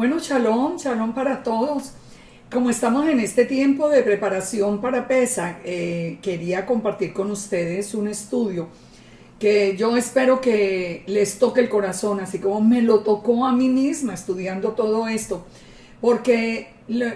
Bueno, shalom, shalom para todos. Como estamos en este tiempo de preparación para Pesach, quería compartir con ustedes un estudio que yo espero que les toque el corazón, así como me lo tocó a mí misma estudiando todo esto, porque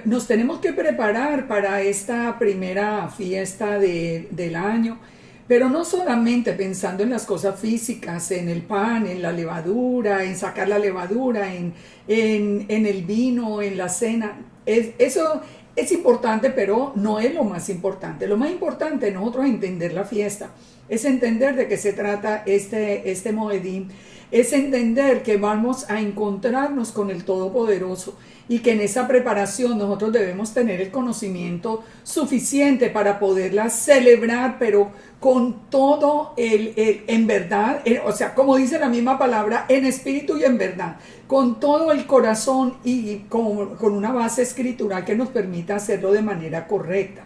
nos tenemos que preparar para esta primera fiesta del año, pero no solamente pensando en las cosas físicas, en el pan, en la levadura, en sacar la levadura, en el vino, en la cena. Eso es importante, pero no es lo más importante. Lo más importante es nosotros entender la fiesta, es entender de qué se trata este Moedim, es entender que vamos a encontrarnos con el Todopoderoso y que en esa preparación nosotros debemos tener el conocimiento suficiente para poderla celebrar, pero con todo en verdad, o sea, como dice la misma palabra, en espíritu y en verdad, con todo el corazón y con una base escritural que nos permita hacerlo de manera correcta.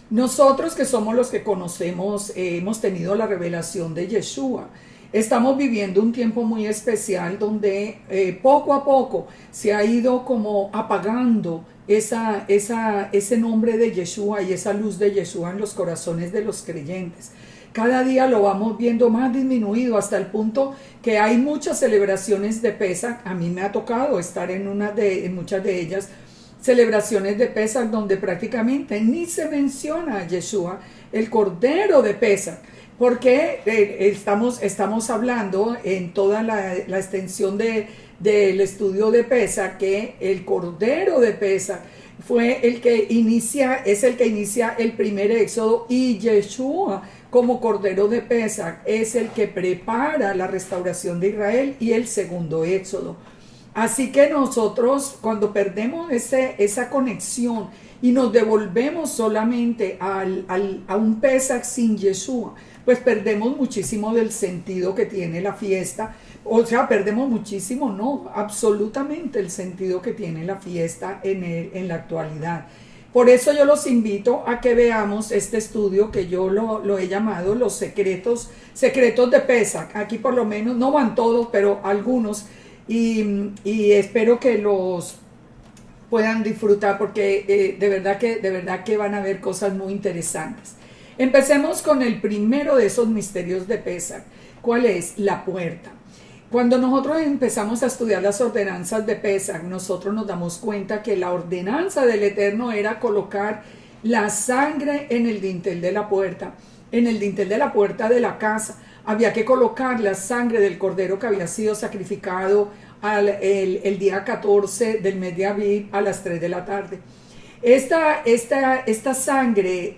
Nosotros que somos los que conocemos, hemos tenido la revelación de Yeshua. Estamos viviendo un tiempo muy especial donde poco a poco se ha ido como apagando ese nombre de Yeshua y esa luz de Yeshua en los corazones de los creyentes. Cada día lo vamos viendo más disminuido hasta el punto que hay muchas celebraciones de Pesach. A mí me ha tocado estar en muchas de ellas, celebraciones de Pesach donde prácticamente ni se menciona a Yeshua, el Cordero de Pesach, porque estamos hablando en toda la extensión del estudio de Pesach que el Cordero de Pesach fue es el que inicia el primer éxodo, y Yeshua como Cordero de Pesach es el que prepara la restauración de Israel y el segundo éxodo. Así que nosotros, cuando perdemos esa conexión y nos devolvemos solamente a un Pesach sin Yeshua, pues perdemos muchísimo del sentido que tiene la fiesta. O sea, perdemos muchísimo, no, absolutamente el sentido que tiene la fiesta en la actualidad. Por eso yo los invito a que veamos este estudio que yo lo he llamado los secretos de Pesach. Aquí por lo menos, no van todos, pero algunos. Y espero que los puedan disfrutar porque de verdad que van a ver cosas muy interesantes. Empecemos con el primero de esos misterios de Pesach. ¿Cuál es? La puerta. Cuando nosotros empezamos a estudiar las ordenanzas de Pesach, nosotros nos damos cuenta que la ordenanza del Eterno era colocar la sangre en el dintel de la puerta, en el dintel de la puerta de la casa. Había que colocar la sangre del cordero que había sido sacrificado el día 14 del mes de Aviv a las 3 de la tarde. Esta sangre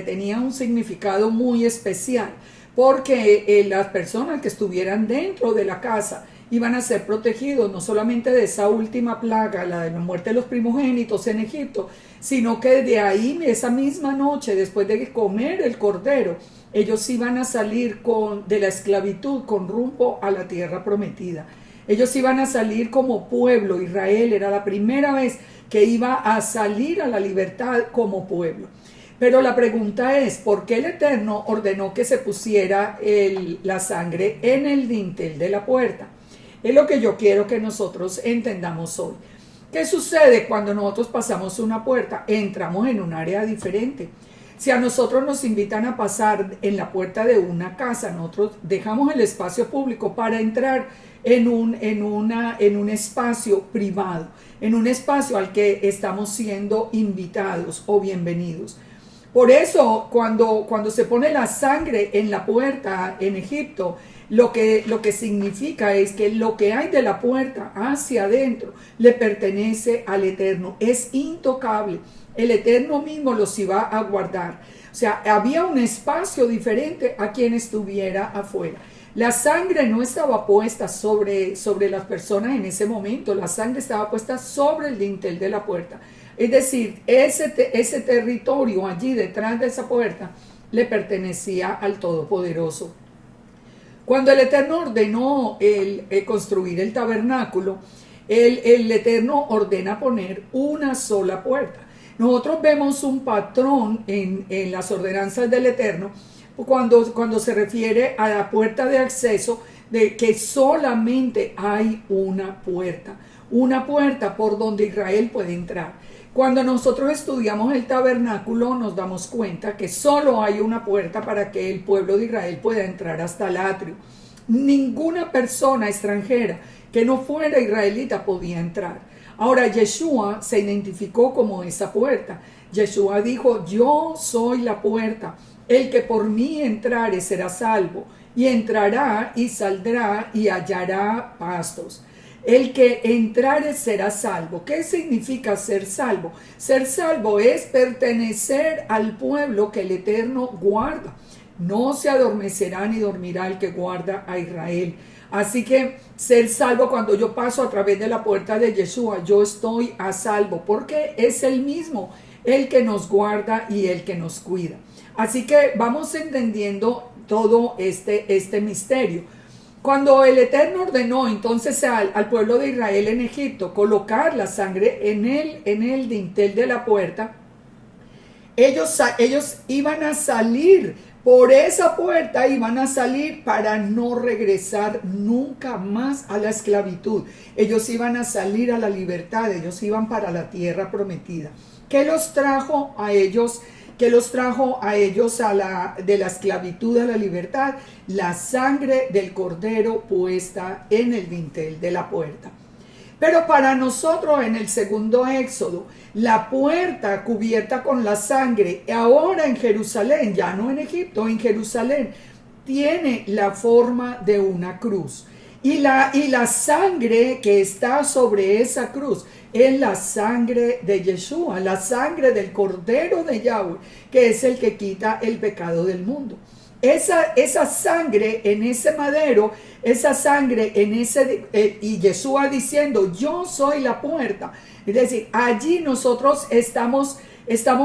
tenía un significado muy especial, porque las personas que estuvieran dentro de la casa iban a ser protegidos no solamente de esa última plaga, la de la muerte de los primogénitos en Egipto, sino que de ahí, esa misma noche, después de comer el cordero, ellos iban a salir de la esclavitud con rumbo a la tierra prometida. Ellos iban a salir como pueblo. Israel era la primera vez que iba a salir a la libertad como pueblo. Pero la pregunta es, ¿por qué el Eterno ordenó que se pusiera la sangre en el dintel de la puerta? Es lo que yo quiero que nosotros entendamos hoy. ¿Qué sucede cuando nosotros pasamos una puerta? Entramos en un área diferente. Si a nosotros nos invitan a pasar en la puerta de una casa, nosotros dejamos el espacio público para entrar en un espacio privado, en un espacio al que estamos siendo invitados o bienvenidos. Por eso, cuando se pone la sangre en la puerta en Egipto, lo que significa es que lo que hay de la puerta hacia adentro le pertenece al Eterno, es intocable. El Eterno mismo los iba a guardar. O sea, había un espacio diferente a quien estuviera afuera. La sangre no estaba puesta sobre las personas en ese momento, la sangre estaba puesta sobre el dintel de la puerta. Es decir, ese territorio allí detrás de esa puerta le pertenecía al Todopoderoso. Cuando el Eterno ordenó construir el tabernáculo, el Eterno ordena poner una sola puerta. Nosotros vemos un patrón en las ordenanzas del Eterno cuando se refiere a la puerta de acceso, de que solamente hay una puerta. una puerta por donde Israel puede entrar. Cuando nosotros estudiamos el tabernáculo nos damos cuenta que solo hay una puerta para que el pueblo de Israel pueda entrar hasta el atrio. Ninguna persona extranjera que no fuera israelita podía entrar. Ahora Yeshua se identificó como esa puerta. Yeshua dijo: yo soy la puerta, el que por mí entrare será salvo, y entrará y saldrá y hallará pastos. El que entrare será salvo. ¿Qué significa ser salvo? Ser salvo es pertenecer al pueblo que el Eterno guarda. No se adormecerá ni dormirá el que guarda a Israel. Así que ser salvo, cuando yo paso a través de la puerta de Yeshua, yo estoy a salvo, porque es el mismo el que nos guarda y el que nos cuida. Así que vamos entendiendo todo este misterio. Cuando el Eterno ordenó entonces al pueblo de Israel en Egipto colocar la sangre en el dintel de la puerta, ellos iban a salir por esa puerta, iban a salir para no regresar nunca más a la esclavitud. Ellos iban a salir a la libertad, ellos iban para la tierra prometida. ¿Qué los trajo a ellos? ¿Qué los trajo a ellos de la esclavitud a la libertad? La sangre del cordero puesta en el dintel de la puerta. Pero para nosotros en el segundo éxodo, la puerta cubierta con la sangre, ahora en Jerusalén, ya no en Egipto, en Jerusalén, tiene la forma de una cruz. Y la sangre que está sobre esa cruz es la sangre de Yeshua, la sangre del Cordero de Yahweh, que es el que quita el pecado del mundo. Esa sangre en ese madero, esa sangre en y Yeshua diciendo: yo soy la puerta. Es decir, allí nosotros estamos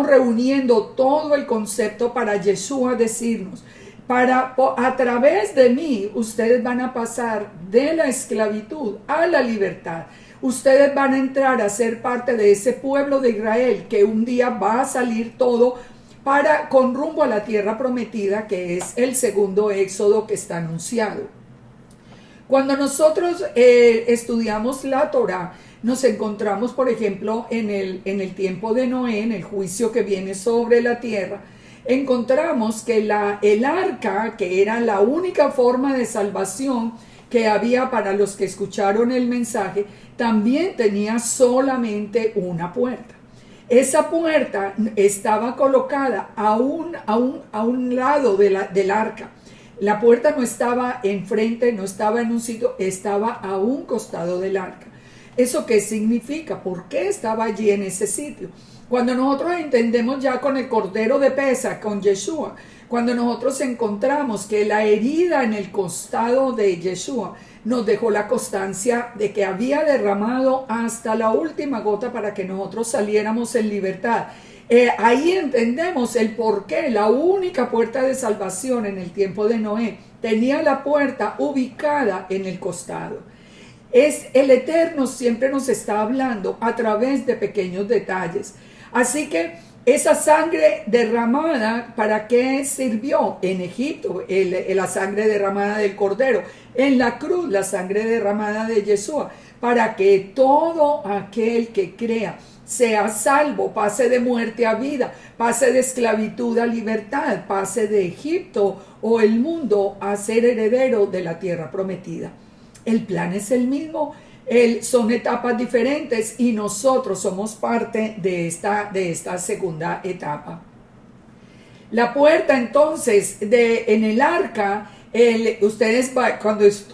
reuniendo todo el concepto para Yeshua decirnos: a través de mí ustedes van a pasar de la esclavitud a la libertad. Ustedes van a entrar a ser parte de ese pueblo de Israel que un día va a salir todo con rumbo a la tierra prometida, que es el segundo éxodo que está anunciado. Cuando nosotros estudiamos la Torá, nos encontramos, por ejemplo, en el tiempo de Noé, en el juicio que viene sobre la tierra, encontramos que el arca, que era la única forma de salvación que había para los que escucharon el mensaje, también tenía solamente una puerta. Esa puerta estaba colocada a un lado del arca. La puerta no estaba enfrente, no estaba en un sitio, estaba a un costado del arca. ¿Eso qué significa? ¿Por qué estaba allí en ese sitio? Cuando nosotros entendemos ya con el Cordero de Pesaj, con Yeshua, cuando nosotros encontramos que la herida en el costado de Yeshua nos dejó la constancia de que había derramado hasta la última gota para que nosotros saliéramos en libertad. Ahí entendemos el por qué la única puerta de salvación en el tiempo de Noé tenía la puerta ubicada en el costado. El Eterno siempre nos está hablando a través de pequeños detalles. Así que esa sangre derramada, ¿para qué sirvió? En Egipto, la sangre derramada del Cordero. En la cruz, la sangre derramada de Yeshua. Para que todo aquel que crea sea salvo, pase de muerte a vida, pase de esclavitud a libertad, pase de Egipto o el mundo a ser heredero de la tierra prometida. El plan es el mismo. Son etapas diferentes y nosotros somos parte de esta segunda etapa. La puerta entonces en el arca, ustedes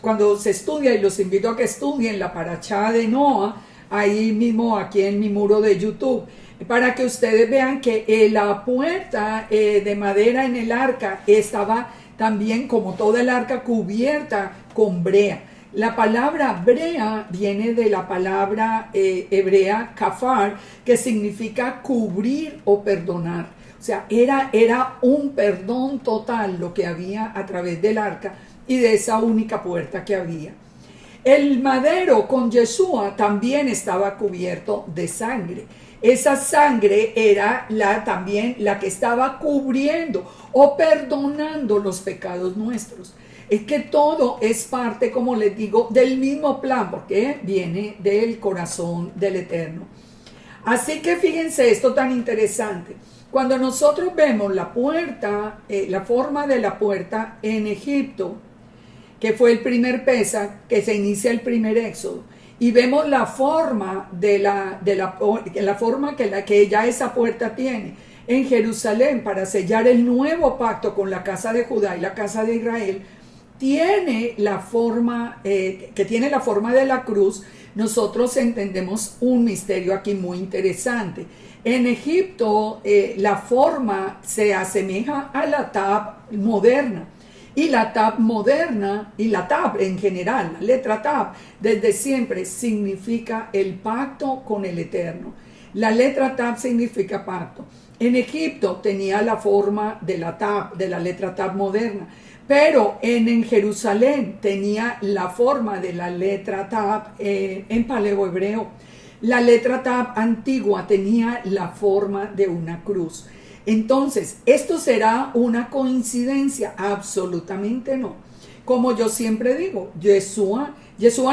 cuando se estudia, y los invito a que estudien la parashá de Noa, ahí mismo aquí en mi muro de YouTube, para que ustedes vean que la puerta de madera en el arca estaba también, como toda el arca, cubierta con brea. La palabra brea viene de la palabra hebrea kafar, que significa cubrir o perdonar. O sea, era un perdón total lo que había a través del arca y de esa única puerta que había. El madero con Yeshua también estaba cubierto de sangre. Esa sangre era también la que estaba cubriendo o perdonando los pecados nuestros. Es que todo es parte, como les digo, del mismo plan, porque viene del corazón del Eterno. Así que fíjense esto tan interesante. Cuando nosotros vemos la puerta, la forma de la puerta en Egipto, que fue el primer Pesaj, que se inicia el primer Éxodo, y vemos la forma la forma que ya esa puerta tiene en Jerusalén para sellar el nuevo pacto con la casa de Judá y la casa de Israel, tiene la forma que tiene la forma de la cruz. Nosotros entendemos un misterio aquí muy interesante. En Egipto la forma se asemeja a la tab moderna. Y la tab moderna, y la tab en general, la letra tab, desde siempre significa el pacto con el Eterno. La letra tab significa pacto. En Egipto tenía la forma de la tab, de la letra tab moderna, pero en Jerusalén tenía la forma de la letra tab en paleo-hebreo. La letra tab antigua tenía la forma de una cruz. Entonces, ¿esto será una coincidencia? Absolutamente no. Como yo siempre digo, Yeshua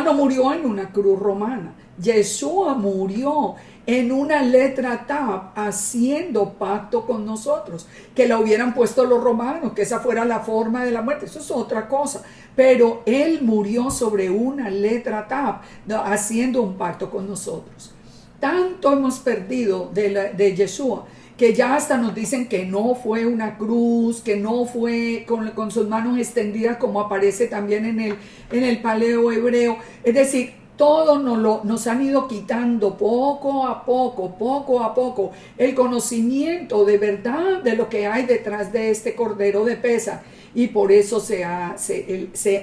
no murió en una cruz romana. Yeshua murió en una letra tab haciendo pacto con nosotros. Que la hubieran puesto los romanos, que esa fuera la forma de la muerte, eso es otra cosa. Pero Él murió sobre una letra tab haciendo un pacto con nosotros. Tanto hemos perdido de Yeshua, que ya hasta nos dicen que no fue una cruz, que no fue con sus manos extendidas como aparece también en el paleo hebreo. Es decir, todo nos han ido quitando poco a poco, el conocimiento de verdad de lo que hay detrás de este cordero de Pesaj. Y por eso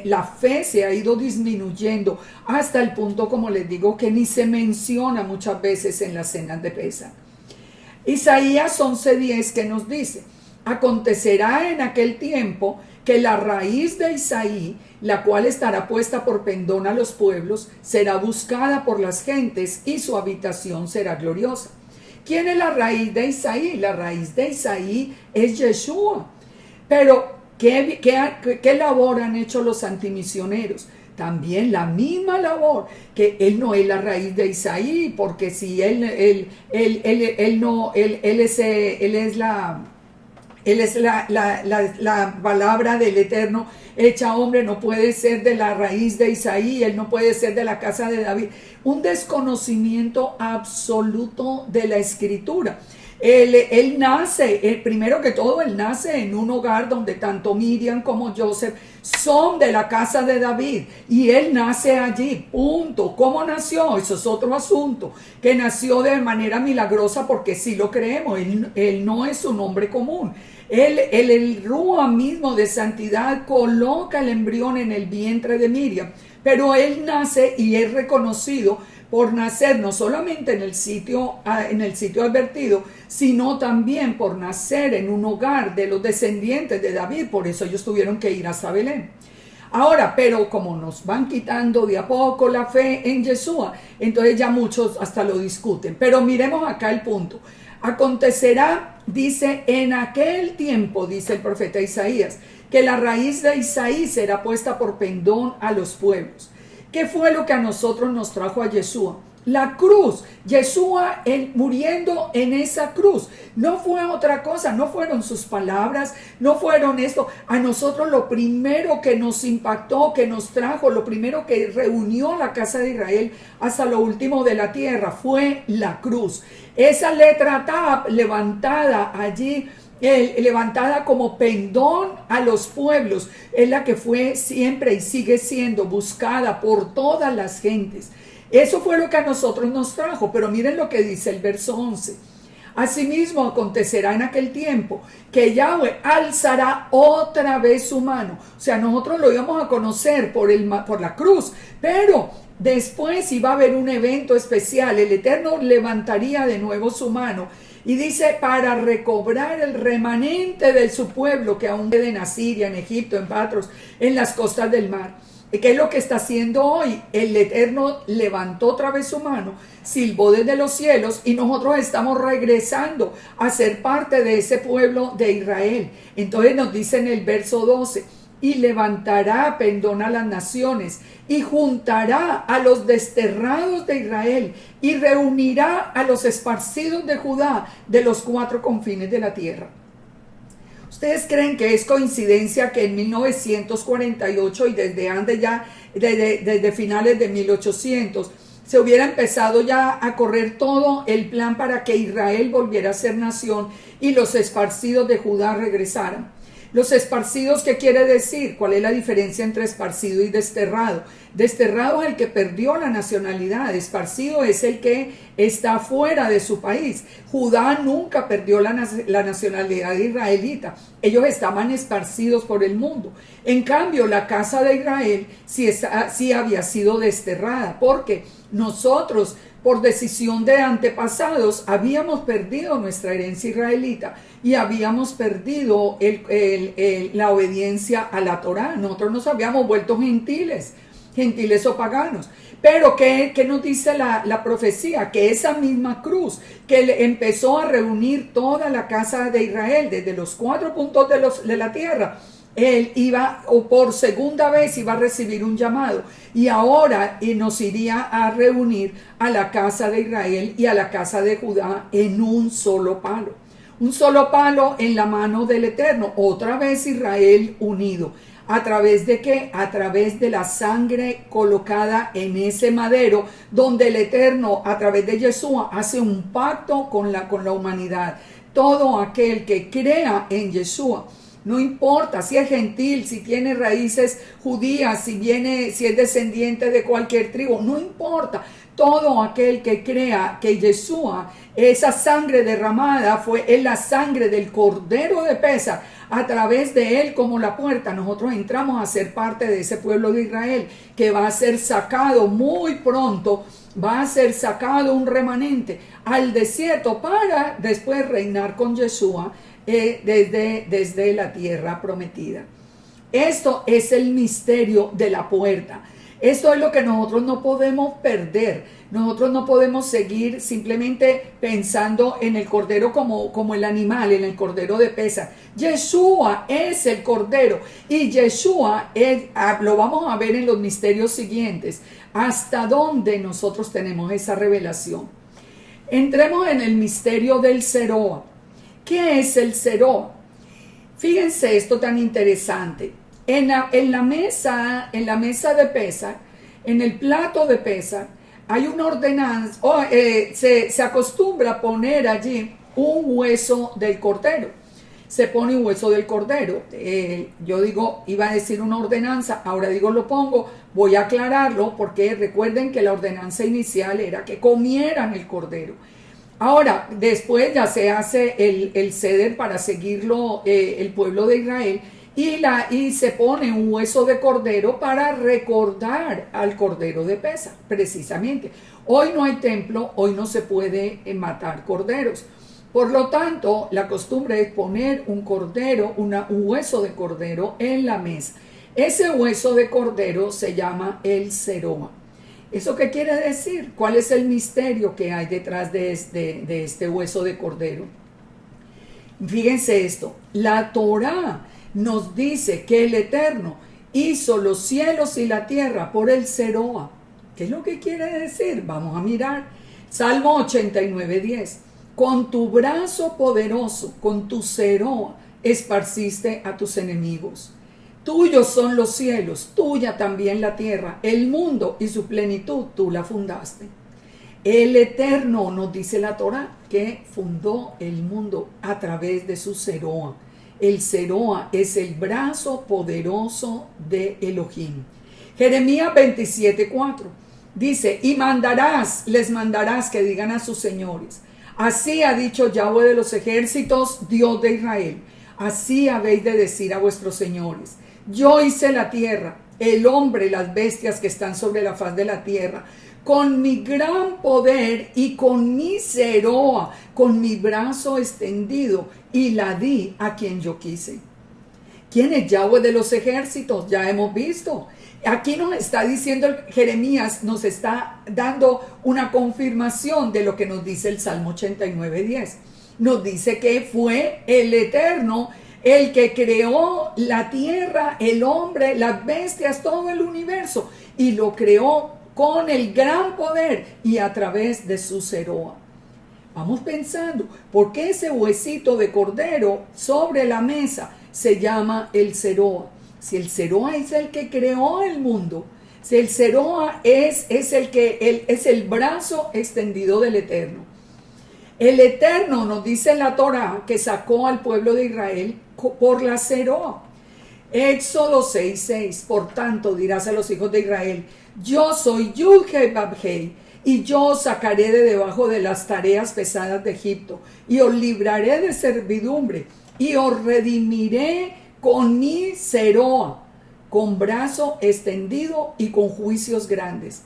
la fe se ha ido disminuyendo hasta el punto, como les digo, que ni se menciona muchas veces en las cenas de Pesaj. Isaías 11:10 que nos dice: acontecerá en aquel tiempo que la raíz de Isaí, la cual estará puesta por pendón a los pueblos, será buscada por las gentes y su habitación será gloriosa. ¿Quién es la raíz de Isaí? La raíz de Isaí es Yeshua. Pero ¿qué labor han hecho los antimisioneros? También la misma labor, que él no es la raíz de Isaí, porque si él es la palabra del Eterno hecha hombre, no puede ser de la raíz de Isaí, él no puede ser de la casa de David. Un desconocimiento absoluto de la Escritura. Él nace, primero que todo, él nace en un hogar donde tanto Miriam como Joseph son de la casa de David, y él nace allí, punto. ¿Cómo nació? Eso es otro asunto, que nació de manera milagrosa, porque sí lo creemos, él no es un hombre común. El Rúa mismo de santidad coloca el embrión en el vientre de Miriam, pero él nace y es reconocido por nacer no solamente en el sitio advertido, sino también por nacer en un hogar de los descendientes de David. Por eso ellos tuvieron que ir hasta Belén. Ahora, pero como nos van quitando de a poco la fe en Yeshua, entonces ya muchos hasta lo discuten. Pero miremos acá el punto. Acontecerá, dice, en aquel tiempo, dice el profeta Isaías, que la raíz de Isaí será puesta por pendón a los pueblos. ¿Qué fue lo que a nosotros nos trajo a Yeshua? La cruz. Yeshua muriendo en esa cruz. No fue otra cosa, no fueron sus palabras, no fueron esto. A nosotros lo primero que nos impactó, que nos trajo, lo primero que reunió la casa de Israel hasta lo último de la tierra fue la cruz. Esa letra Tab levantada allí, levantada como pendón a los pueblos, es la que fue siempre y sigue siendo buscada por todas las gentes. Eso fue lo que a nosotros nos trajo. Pero miren lo que dice el verso 11. Asimismo acontecerá en aquel tiempo que Yahweh alzará otra vez su mano. O sea, nosotros lo íbamos a conocer por la cruz, pero después iba a haber un evento especial. El Eterno levantaría de nuevo su mano. Y dice, para recobrar el remanente de su pueblo que aún queda en Asiria, en Egipto, en Patros, en las costas del mar. ¿Qué es lo que está haciendo hoy? El Eterno levantó otra vez su mano, silbó desde los cielos, y nosotros estamos regresando a ser parte de ese pueblo de Israel. Entonces nos dice en el verso 12, y levantará pendón a las naciones, y juntará a los desterrados de Israel, y reunirá a los esparcidos de Judá de los cuatro confines de la tierra. ¿Ustedes creen que es coincidencia que en 1948 y desde antes ya, desde finales de 1800, se hubiera empezado ya a correr todo el plan para que Israel volviera a ser nación y los esparcidos de Judá regresaran? Los esparcidos, ¿qué quiere decir? ¿Cuál es la diferencia entre esparcido y desterrado? Desterrado es el que perdió la nacionalidad, esparcido es el que está fuera de su país. Judá nunca perdió la nacionalidad israelita, ellos estaban esparcidos por el mundo. En cambio, la casa de Israel sí había sido desterrada, porque nosotros, por decisión de antepasados, habíamos perdido nuestra herencia israelita y habíamos perdido la obediencia a la Torá. Nosotros nos habíamos vuelto gentiles o paganos. Pero ¿qué nos dice la profecía? Que esa misma cruz que empezó a reunir toda la casa de Israel desde los cuatro puntos de la tierra, él iba, o por segunda vez iba a recibir un llamado, y ahora nos iría a reunir a la casa de Israel y a la casa de Judá en un solo palo en la mano del Eterno. Otra vez Israel unido. ¿A través de qué? A través de la sangre colocada en ese madero, donde el Eterno, a través de Yeshua, hace un pacto con la humanidad. Todo aquel que crea en Yeshua, no importa si es gentil, si tiene raíces judías, si es descendiente de cualquier tribu, no importa. Todo aquel que crea que Yeshua, esa sangre derramada es la sangre del Cordero de Pesaj, a través de él como la puerta, nosotros entramos a ser parte de ese pueblo de Israel que va a ser sacado muy pronto, va a ser sacado un remanente al desierto para después reinar con Yeshua desde la tierra prometida. Esto es el misterio de la puerta. Esto es lo que nosotros no podemos perder. Nosotros no podemos seguir simplemente pensando en el cordero como el animal, en el cordero de Pesaj. Yeshua es el cordero, y Yeshua lo vamos a ver en los misterios siguientes, hasta dónde nosotros tenemos esa revelación. Entremos en el misterio del Seroa. ¿Qué es el Seroa? Fíjense esto tan interesante. En la mesa de Pesaj, en el plato de Pesaj, hay una ordenanza, se acostumbra a poner allí un hueso del cordero. Se pone un hueso del cordero. Yo digo, iba a decir una ordenanza, ahora digo lo pongo, voy a aclararlo, porque recuerden que la ordenanza inicial era que comieran el cordero. Ahora, después ya se hace el ceder para seguirlo el pueblo de Israel, y se pone un hueso de cordero para recordar al cordero de Pesaj, precisamente. Hoy no hay templo, hoy no se puede matar corderos. Por lo tanto, la costumbre es poner un hueso de cordero en la mesa. Ese hueso de cordero se llama el Seroa. ¿Eso qué quiere decir? ¿Cuál es el misterio que hay detrás de este hueso de cordero? Fíjense esto, la Torá nos dice que el Eterno hizo los cielos y la tierra por el Seroa. ¿Qué es lo que quiere decir? Vamos a mirar. Salmo 89:10. Con tu brazo poderoso, con tu Seroa, esparciste a tus enemigos. Tuyos son los cielos, tuya también la tierra, el mundo y su plenitud, tú la fundaste. El Eterno, nos dice la Torá, que fundó el mundo a través de su Seroa. El Seroa es el brazo poderoso de Elohim. Jeremías 27:4 dice, y les mandarás que digan a sus señores, así ha dicho Yahweh de los ejércitos, Dios de Israel, así habéis de decir a vuestros señores, yo hice la tierra, el hombre, las bestias que están sobre la faz de la tierra, con mi gran poder y con mi Seroa, con mi brazo extendido, y la di a quien yo quise. ¿Quién es Yahweh de los ejércitos? Ya hemos visto. Aquí nos está diciendo Jeremías, nos está dando una confirmación de lo que nos dice el Salmo 89:10. Nos dice que fue el Eterno el que creó la tierra, el hombre, las bestias, todo el universo, y lo creó con el gran poder y a través de su Seroa. Vamos pensando, ¿por qué ese huesito de cordero sobre la mesa se llama el Seroa? Si el Seroa es el que creó el mundo, si el Seroa es el brazo extendido del Eterno. El Eterno nos dice en la Torá que sacó al pueblo de Israel por la Seroa. Éxodo 6:6. Por tanto dirás a los hijos de Israel: yo soy Yud-Hei Bab-Hei, y yo os sacaré de debajo de las tareas pesadas de Egipto, y os libraré de servidumbre, y os redimiré con mi Seroa, con brazo extendido y con juicios grandes.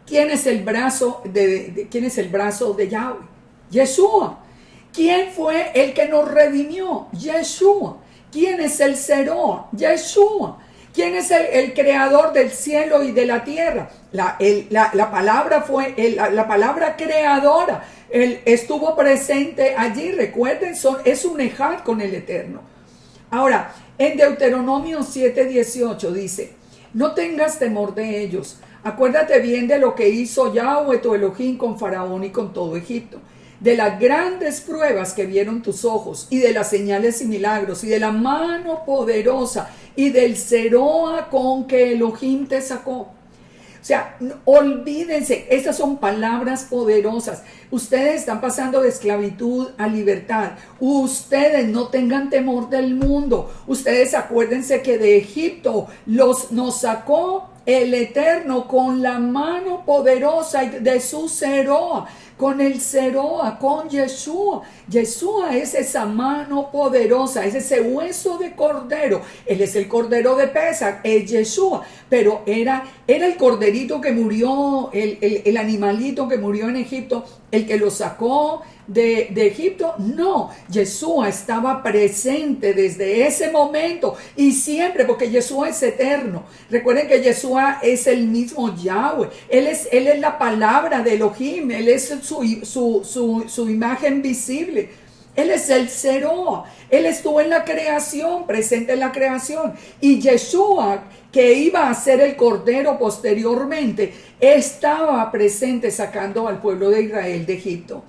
¿Quién es el brazo de Yahweh? Yeshua. ¿Quién fue el que nos redimió? Yeshua. ¿Quién es el Seroa? Yeshua. ¿Quién es el creador del cielo y de la tierra? La palabra creadora. Él estuvo presente allí. Recuerden, es un ejad con el Eterno. Ahora, en Deuteronomio 7:18 dice: no tengas temor de ellos. Acuérdate bien de lo que hizo Yahweh tu Elohim con Faraón y con todo Egipto, de las grandes pruebas que vieron tus ojos, y de las señales y milagros, y de la mano poderosa, y del Seroa con que Elohim te sacó. O sea, olvídense, estas son palabras poderosas. Ustedes están pasando de esclavitud a libertad. Ustedes no tengan temor del mundo. Ustedes acuérdense que de Egipto nos sacó el Eterno con la mano poderosa de su Seroa, con el Seroa, con Yeshua. Yeshua es esa mano poderosa, es ese hueso de cordero. Él es el cordero de Pesach, es Yeshua, pero era el corderito que murió, el animalito que murió en Egipto, el que lo sacó de Egipto. No, Yeshua estaba presente desde ese momento y siempre, porque Yeshua es eterno. Recuerden que Yeshua es el mismo Yahweh. Él es la palabra de Elohim. Él es su imagen visible. Él es el Seroa. Él estuvo en la creación, presente en la creación. Y Yeshua, que iba a ser el Cordero posteriormente, estaba presente sacando al pueblo de Israel de Egipto.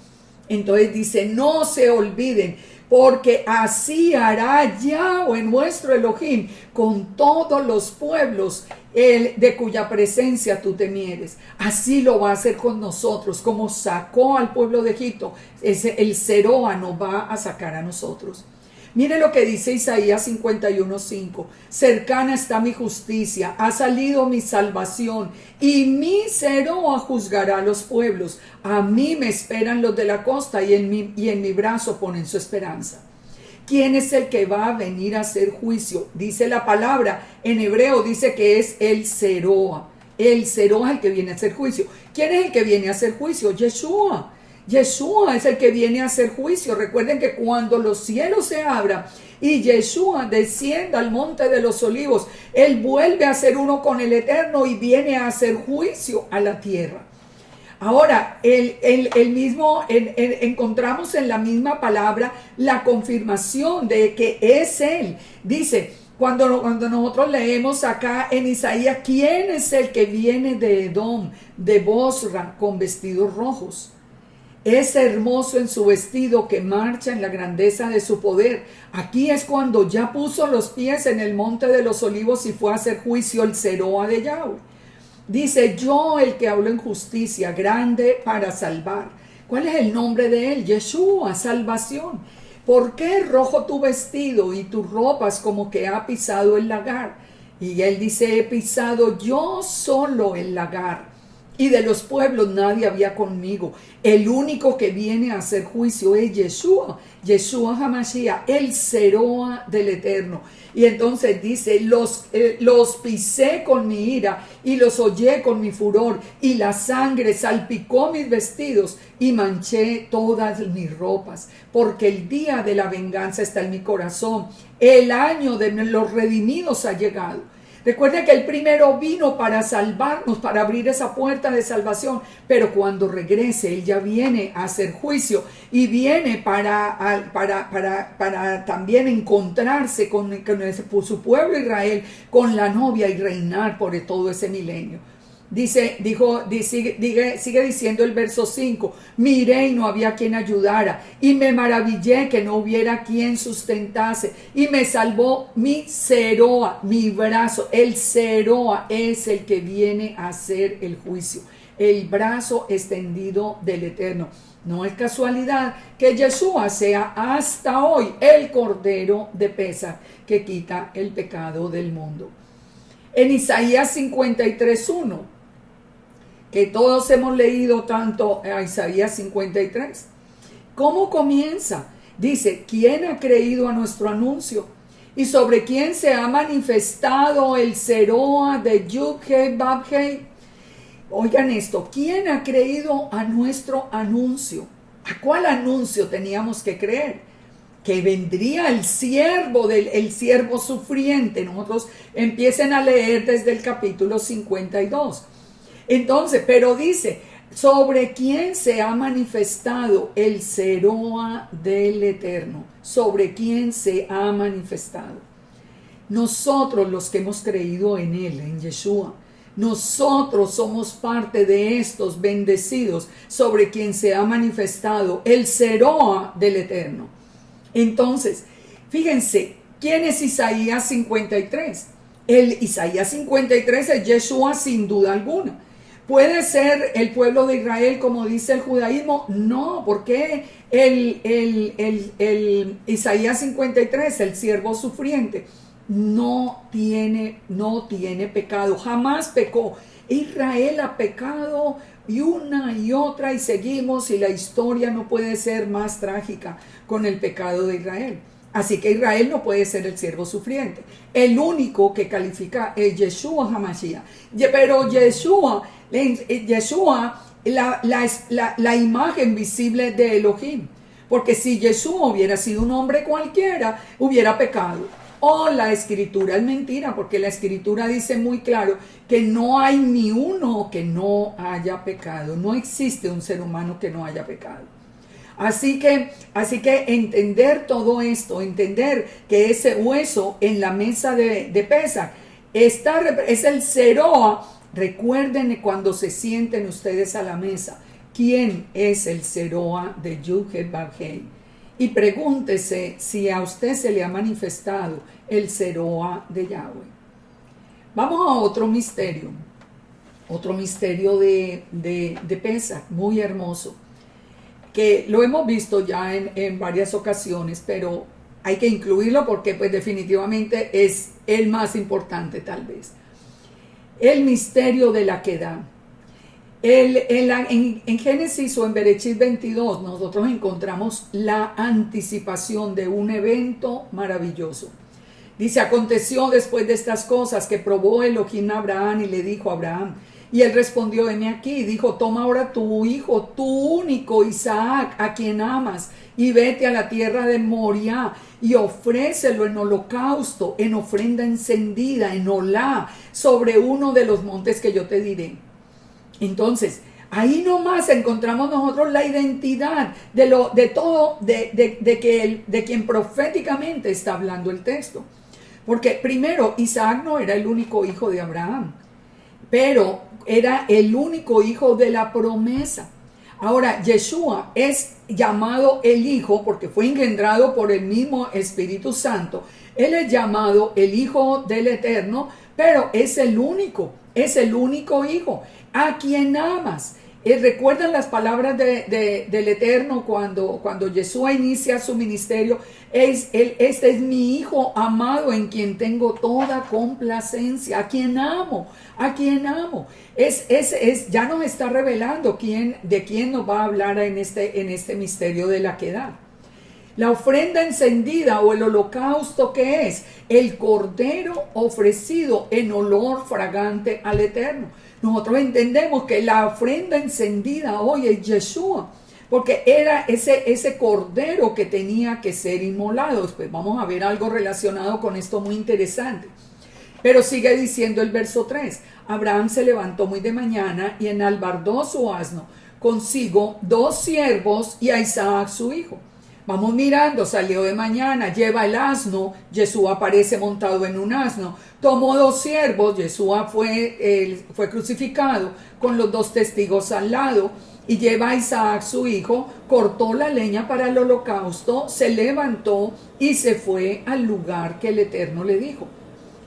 Entonces dice: no se olviden, porque así hará Yahweh nuestro Elohim con todos los pueblos de cuya presencia tú temieres. Así lo va a hacer con nosotros, como sacó al pueblo de Egipto. El Seroa nos va a sacar a nosotros. Mire lo que dice Isaías 51:5. Cercana está mi justicia, ha salido mi salvación, y mi Seroa juzgará a los pueblos. A mí me esperan los de la costa, y en mi brazo ponen su esperanza. ¿Quién es el que va a venir a hacer juicio? Dice la palabra, en hebreo dice que es el Seroa. El Seroa es el que viene a hacer juicio. ¿Quién es el que viene a hacer juicio? Yeshua. Yeshua es el que viene a hacer juicio. Recuerden que cuando los cielos se abran y Yeshua descienda al monte de los olivos, Él vuelve a ser uno con el Eterno y viene a hacer juicio a la tierra. Ahora, encontramos en la misma palabra la confirmación de que es Él. Dice, cuando nosotros leemos acá en Isaías: ¿quién es el que viene de Edom, de Bosra, con vestidos rojos? Es hermoso en su vestido, que marcha en la grandeza de su poder. Aquí es cuando ya puso los pies en el monte de los olivos y fue a hacer juicio el Seroa de Yahweh. Dice: yo, el que hablo en justicia, grande para salvar. ¿Cuál es el nombre de él? Yeshua, salvación. ¿Por qué rojo tu vestido y tus ropas como que ha pisado el lagar? Y él dice: he pisado yo solo el lagar, y de los pueblos nadie había conmigo. El único que viene a hacer juicio es Yeshua, Yeshua HaMashiach, el Seroa del Eterno. Y entonces dice: los pisé con mi ira y los hollé con mi furor, y la sangre salpicó mis vestidos y manché todas mis ropas, porque el día de la venganza está en mi corazón, el año de los redimidos ha llegado. Recuerden que Él primero vino para salvarnos, para abrir esa puerta de salvación, pero cuando regrese, Él ya viene a hacer juicio y viene para también encontrarse con su pueblo Israel, con la novia y reinar por todo ese milenio. Sigue diciendo el verso 5, miré y no había quien ayudara, y me maravillé que no hubiera quien sustentase, y me salvó mi Seroa, mi brazo. El Seroa es el que viene a hacer el juicio, el brazo extendido del Eterno. No es casualidad que Yeshua sea hasta hoy el Cordero de Pesaj que quita el pecado del mundo. En Isaías 53:1, que todos hemos leído tanto a Isaías 53. ¿Cómo comienza? Dice, ¿quién ha creído a nuestro anuncio? ¿Y sobre quién se ha manifestado el Seroa de Yud-Hei Vav-Hei? Oigan esto, ¿quién ha creído a nuestro anuncio? ¿A cuál anuncio teníamos que creer? Que vendría el siervo sufriente. Nosotros empiecen a leer desde el capítulo 52. Entonces, pero dice, ¿sobre quién se ha manifestado el Seroa del Eterno? ¿Sobre quién se ha manifestado? Nosotros los que hemos creído en Él, en Yeshua. Nosotros somos parte de estos bendecidos sobre quien se ha manifestado el Seroa del Eterno. Entonces, fíjense, ¿quién es Isaías 53? El Isaías 53 es Yeshua sin duda alguna. ¿Puede ser el pueblo de Israel como dice el judaísmo? No, porque el Isaías 53, el siervo sufriente, no tiene pecado, jamás pecó. Israel ha pecado y una y otra y seguimos, y la historia no puede ser más trágica con el pecado de Israel. Así que Israel no puede ser el siervo sufriente. El único que califica es Yeshua HaMashiach. Pero Yeshua, la imagen visible de Elohim. Porque si Yeshua hubiera sido un hombre cualquiera, hubiera pecado. O la escritura es mentira, porque la escritura dice muy claro que no hay ni uno que no haya pecado. No existe un ser humano que no haya pecado. Así que entender todo esto, entender que ese hueso en la mesa de Pesaj es el Seroa. Recuerden cuando se sienten ustedes a la mesa, ¿quién es el Seroa de Yud-Hei Vav-Hei? Y pregúntese si a usted se le ha manifestado el Seroa de Yahweh. Vamos a otro misterio de Pesaj, muy hermoso, que lo hemos visto ya en varias ocasiones, pero hay que incluirlo porque pues definitivamente es el más importante tal vez. El misterio de la Quedá. En Génesis o en Bereshit 22 nosotros encontramos la anticipación de un evento maravilloso. Dice, aconteció después de estas cosas que probó Elohim a Abraham y le dijo a Abraham, y él respondió, heme aquí, dijo, toma ahora tu hijo, tu único Isaac, a quien amas, y vete a la tierra de Moriah, y ofrécelo en holocausto, en ofrenda encendida, en olá, sobre uno de los montes que yo te diré. Entonces, ahí nomás encontramos nosotros la identidad de quien proféticamente está hablando el texto. Porque primero, Isaac no era el único hijo de Abraham, pero era el único hijo de la promesa. Ahora, Yeshua es llamado el Hijo porque fue engendrado por el mismo Espíritu Santo. Él es llamado el Hijo del Eterno, pero es el único Hijo a quien amas. ¿Recuerdan las palabras del Eterno cuando Yeshua inicia su ministerio? Este es mi Hijo amado en quien tengo toda complacencia, a quien amo. Ya nos está revelando de quién nos va a hablar en este misterio de la Quedá. La ofrenda encendida o el holocausto, ¿qué es? El cordero ofrecido en olor fragante al Eterno. Nosotros entendemos que la ofrenda encendida hoy es Yeshua, porque era ese cordero que tenía que ser inmolado. Pues vamos a ver algo relacionado con esto muy interesante. Pero sigue diciendo el verso 3. Abraham se levantó muy de mañana y enalbardó su asno, consigo 2 siervos y a Isaac su hijo. Vamos mirando, salió de mañana, lleva el asno, Jesús aparece montado en un asno, tomó 2 siervos, Jesús fue crucificado con los 2 testigos al lado, y lleva a Isaac su hijo, cortó la leña para el holocausto, se levantó y se fue al lugar que el Eterno le dijo.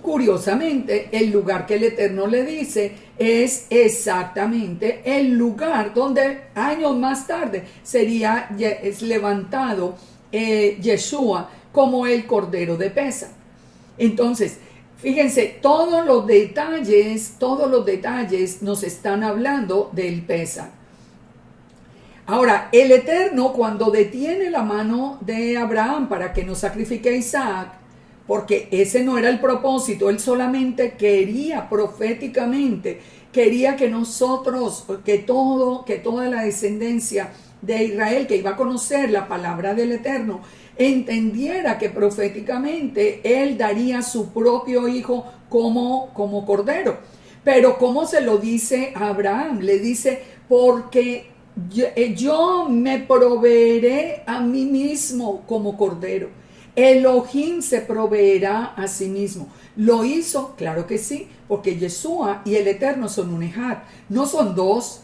Curiosamente, el lugar que el Eterno le dice es exactamente el lugar donde años más tarde sería levantado Yeshua como el Cordero de Pesa. Entonces, fíjense, todos los detalles nos están hablando del Pesa. Ahora, el Eterno, cuando detiene la mano de Abraham para que no sacrifique a Isaac, porque ese no era el propósito, él solamente quería proféticamente, quería que nosotros, que toda la descendencia de Israel que iba a conocer la palabra del Eterno, entendiera que proféticamente él daría su propio hijo como cordero. Pero ¿cómo se lo dice a Abraham? Le dice, porque yo me proveeré a mí mismo como cordero. Elohim se proveerá a sí mismo. ¿Lo hizo? Claro que sí, porque Yeshua y el Eterno son un ejad, no son 2.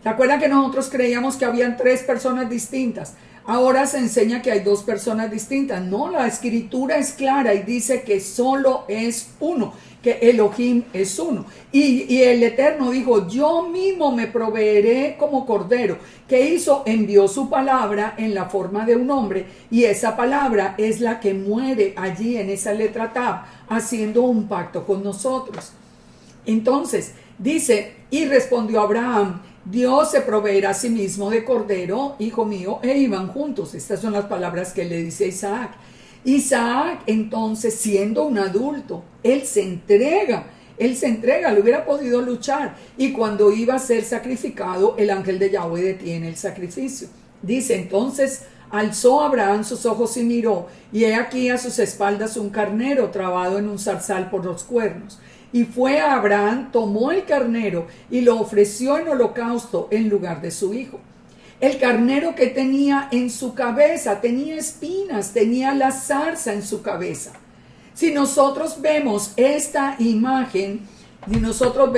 ¿Se acuerdan que nosotros creíamos que habían 3 personas distintas? Ahora se enseña que hay 2 personas distintas. No, la escritura es clara y dice que solo es uno, que Elohim es uno. Y el Eterno dijo, yo mismo me proveeré como cordero. ¿Qué hizo? Envió su palabra en la forma de un hombre, y esa palabra es la que muere allí en esa letra Tab, haciendo un pacto con nosotros. Entonces, dice, y respondió Abraham, Dios se proveerá a sí mismo de cordero, hijo mío, e iban juntos. Estas son las palabras que le dice Isaac. Isaac, entonces, siendo un adulto, él se entrega, le hubiera podido luchar, y cuando iba a ser sacrificado, el ángel de Yahweh detiene el sacrificio. Dice, entonces alzó Abraham sus ojos y miró, y he aquí a sus espaldas un carnero trabado en un zarzal por los cuernos. Y fue a Abraham, tomó el carnero y lo ofreció en holocausto en lugar de su hijo. El carnero que tenía en su cabeza tenía espinas, tenía la zarza en su cabeza. Si nosotros vemos esta imagen, nosotros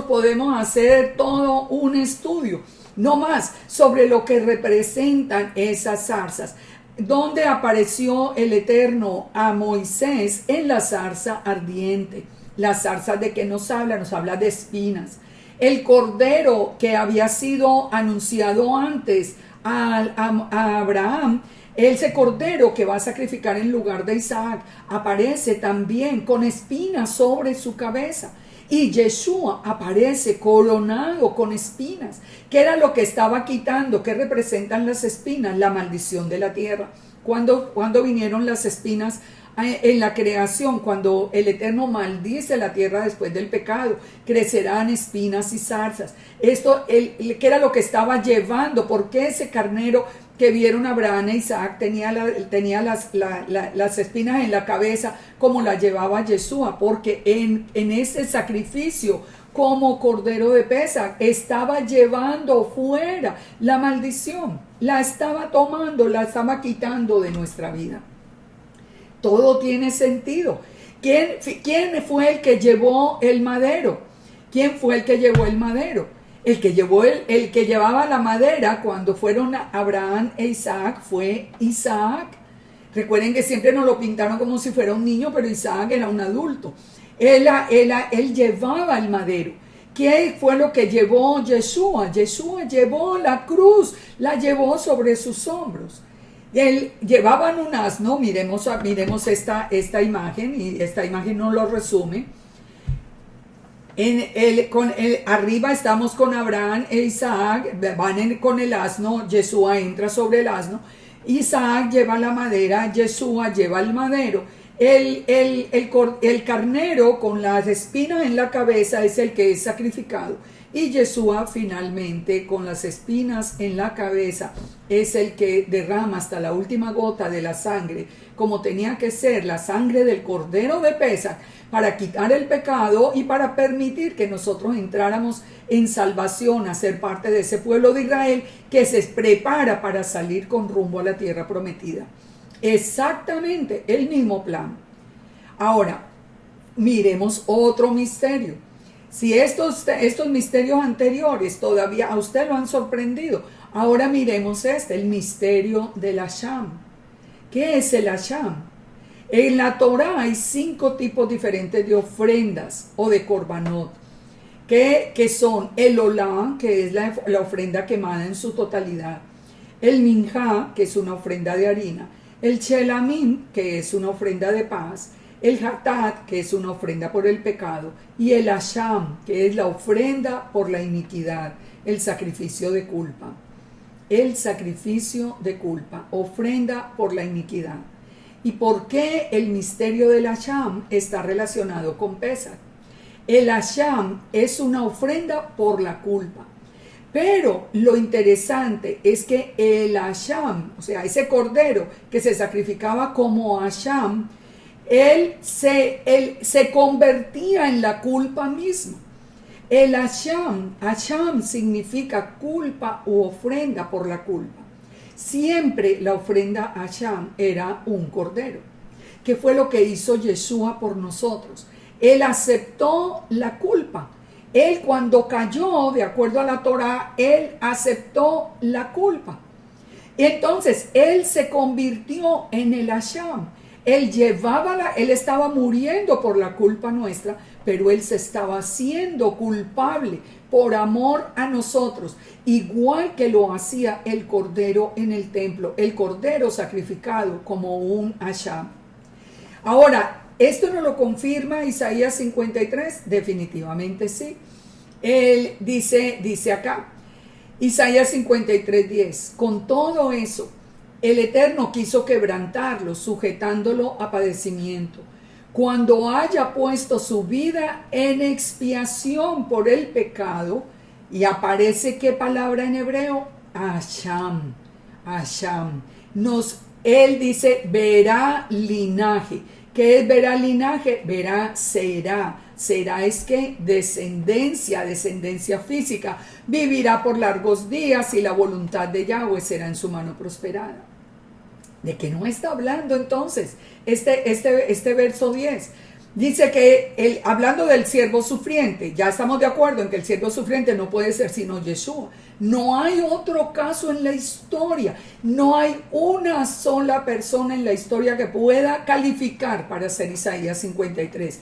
podemos hacer todo un estudio, no más, sobre lo que representan esas zarzas. Donde apareció el Eterno a Moisés en la zarza ardiente. La zarza de que nos habla de espinas. El cordero que había sido anunciado antes a Abraham, ese cordero que va a sacrificar en lugar de Isaac, aparece también con espinas sobre su cabeza. Y Yeshua aparece coronado con espinas. ¿Qué era lo que estaba quitando? ¿Qué representan las espinas? La maldición de la tierra. Cuando vinieron las espinas en la creación, cuando el Eterno maldice la tierra después del pecado, crecerán espinas y zarzas. Esto, ¿qué era lo que estaba llevando? ¿Por qué ese carnero que vieron Abraham e Isaac tenía las espinas en la cabeza como la llevaba Yeshua? Porque en ese sacrificio como cordero de Pesaj estaba llevando fuera la maldición, la estaba tomando, la estaba quitando de nuestra vida. Todo tiene sentido. ¿Quién fue el que llevó el madero? ¿Quién fue el que llevó el madero? El que llevaba la madera cuando fueron Abraham e Isaac fue Isaac. Recuerden que siempre nos lo pintaron como si fuera un niño, pero Isaac era un adulto. Él llevaba el madero. ¿Qué fue lo que llevó Yeshua? Yeshua llevó la cruz, la llevó sobre sus hombros. Llevaban un asno, miremos esta imagen, y esta imagen nos lo resume. Arriba estamos con Abraham e Isaac, van con el asno, Yeshua entra sobre el asno, Isaac lleva la madera, Yeshua lleva el madero. El carnero con las espinas en la cabeza es el que es sacrificado, Y Yeshua finalmente, con las espinas en la cabeza, es el que derrama hasta la última gota de la sangre, como tenía que ser la sangre del Cordero de Pesaj, para quitar el pecado y para permitir que nosotros entráramos en salvación, a ser parte de ese pueblo de Israel que se prepara para salir con rumbo a la tierra prometida. Exactamente el mismo plan. Ahora, miremos otro misterio. Si estos misterios anteriores todavía a usted lo han sorprendido, ahora miremos el misterio del Asham. ¿Qué es el Asham? En la Torah hay 5 tipos diferentes de ofrendas o de korbanot, que son el olá, que es la ofrenda quemada en su totalidad, el minjá, que es una ofrenda de harina, el shelamim, que es una ofrenda de paz, el hatat, que es una ofrenda por el pecado, y el asham, que es la ofrenda por la iniquidad, el sacrificio de culpa. El sacrificio de culpa, ofrenda por la iniquidad. ¿Y por qué el misterio del asham está relacionado con Pesaj? El asham es una ofrenda por la culpa. Pero lo interesante es que el asham, o sea, ese cordero que se sacrificaba como asham, él se convertía en la culpa misma. El asham significa culpa u ofrenda por la culpa. Siempre la ofrenda asham era un cordero. ¿Qué fue lo que hizo Yeshua por nosotros? Él aceptó la culpa. Él, cuando cayó, de acuerdo a la Torah, él aceptó la culpa. Entonces, él se convirtió en el asham. Él estaba muriendo por la culpa nuestra, pero él se estaba haciendo culpable por amor a nosotros, igual que lo hacía el cordero en el templo, el cordero sacrificado como un asham. Ahora, ¿esto no lo confirma Isaías 53? Definitivamente sí. Él dice acá, Isaías 53:10, con todo eso, el Eterno quiso quebrantarlo, sujetándolo a padecimiento. Cuando haya puesto su vida en expiación por el pecado, y aparece ¿qué palabra en hebreo? Asham. Él dice, verá linaje. ¿Qué es verá linaje? Verá será. Será es que descendencia física. Vivirá por largos días y la voluntad de Yahweh será en su mano prosperada. ¿De qué no está hablando entonces este verso 10? Dice que hablando del siervo sufriente, ya estamos de acuerdo en que el siervo sufriente no puede ser sino Yeshua. No hay otro caso en la historia. No hay una sola persona en la historia que pueda calificar para ser Isaías 53.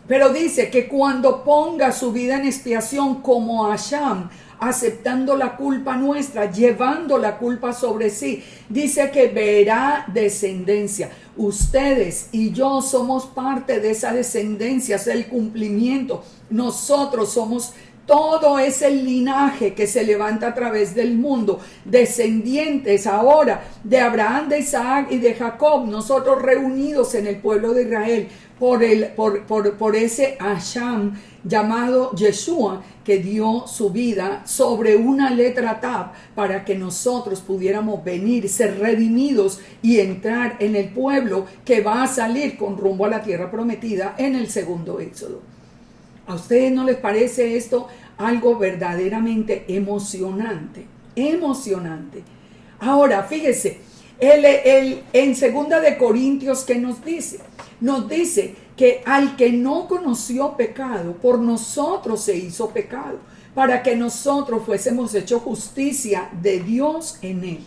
Pero dice que cuando ponga su vida en expiación como Asham, aceptando la culpa nuestra, llevando la culpa sobre sí, dice que verá descendencia. Ustedes y yo somos parte de esa descendencia, es el cumplimiento. Nosotros somos todo ese linaje que se levanta a través del mundo, descendientes ahora de Abraham, de Isaac y de Jacob, nosotros reunidos en el pueblo de Israel por ese Asham llamado Yeshua, que dio su vida sobre una letra Tav para que nosotros pudiéramos venir, ser redimidos y entrar en el pueblo que va a salir con rumbo a la tierra prometida en el segundo éxodo. ¿A ustedes no les parece esto algo verdaderamente emocionante? Emocionante. Ahora, fíjese, en 2 de Corintios, ¿qué nos dice? Nos dice que al que no conoció pecado, por nosotros se hizo pecado, para que nosotros fuésemos hecho justicia de Dios en él.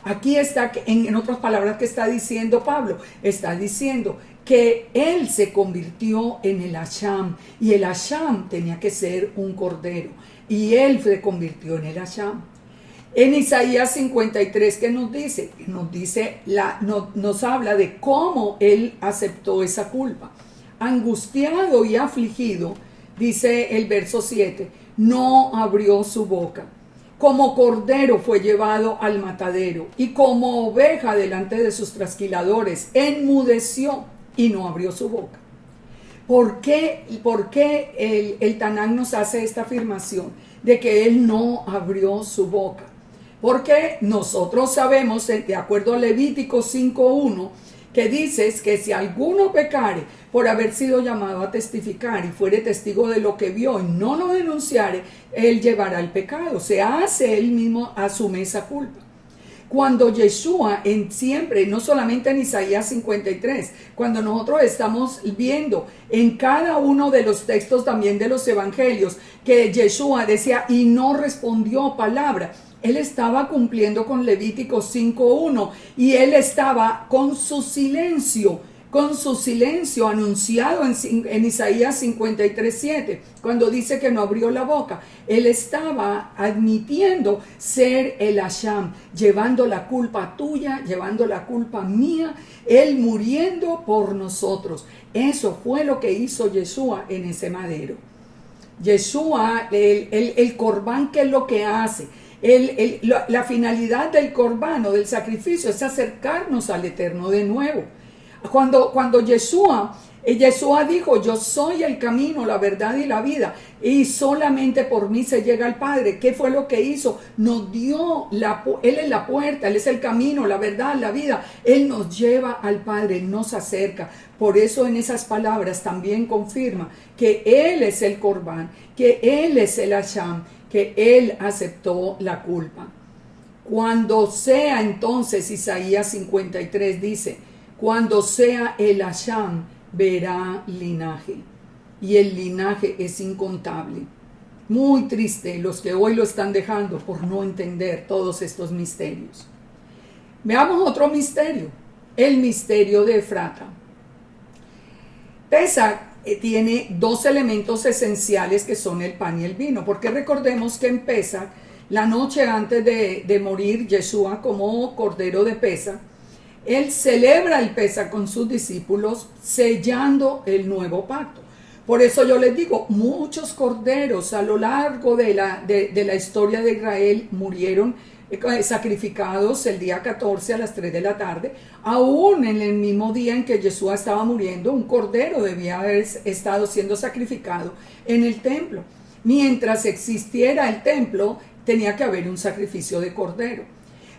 Aquí está, en otras palabras, ¿qué está diciendo Pablo? Está diciendo que él se convirtió en el Asham, y el Asham tenía que ser un cordero, y él se convirtió en el Asham. En Isaías 53, ¿qué nos dice? Nos habla de cómo él aceptó esa culpa. Angustiado y afligido, dice el verso 7, no abrió su boca. Como cordero fue llevado al matadero, y como oveja delante de sus trasquiladores, enmudeció y no abrió su boca. ¿Por qué el Tanaj nos hace esta afirmación? de que él no abrió su boca. Porque nosotros sabemos, de acuerdo a Levítico 5:1, que dices que si alguno pecare por haber sido llamado a testificar y fuere testigo de lo que vio y no lo denunciare, él llevará el pecado. Se hace él mismo, asume esa culpa. Cuando Yeshua, siempre, no solamente en Isaías 53, cuando nosotros estamos viendo en cada uno de los textos también de los evangelios, que Yeshua decía, y no respondió palabra, él estaba cumpliendo con Levítico 5:1 y él estaba con su silencio anunciado en Isaías 53:7, cuando dice que no abrió la boca. Él estaba admitiendo ser el Asham, llevando la culpa tuya, llevando la culpa mía, él muriendo por nosotros. Eso fue lo que hizo Yeshua en ese madero. Yeshua, el corbán, ¿qué es lo que hace? La finalidad del corbán o del sacrificio es acercarnos al Eterno de nuevo. Cuando Yeshua dijo, yo soy el camino, la verdad y la vida, y solamente por mí se llega al Padre. ¿Qué fue lo que hizo? Nos dio, Él es la puerta, Él es el camino, la verdad, la vida. Él nos lleva al Padre, nos acerca. Por eso en esas palabras también confirma que Él es el Corbán, que Él es el Asham, que Él aceptó la culpa. Cuando sea entonces, Isaías 53 dice, cuando sea el Asham, verá linaje. Y el linaje es incontable. Muy triste los que hoy lo están dejando por no entender todos estos misterios. Veamos otro misterio, el misterio de Efrata. Pesach tiene dos elementos esenciales que son el pan y el vino, porque recordemos que en Pesach, la noche antes de morir Yeshua como cordero de Pesach, él celebra el Pesach con sus discípulos sellando el nuevo pacto. Por eso yo les digo, muchos corderos a lo largo de la historia de Israel murieron sacrificados el día 14 a las 3 de la tarde. Aún en el mismo día en que Yeshua estaba muriendo, un cordero debía haber estado siendo sacrificado en el templo. Mientras existiera el templo, tenía que haber un sacrificio de cordero.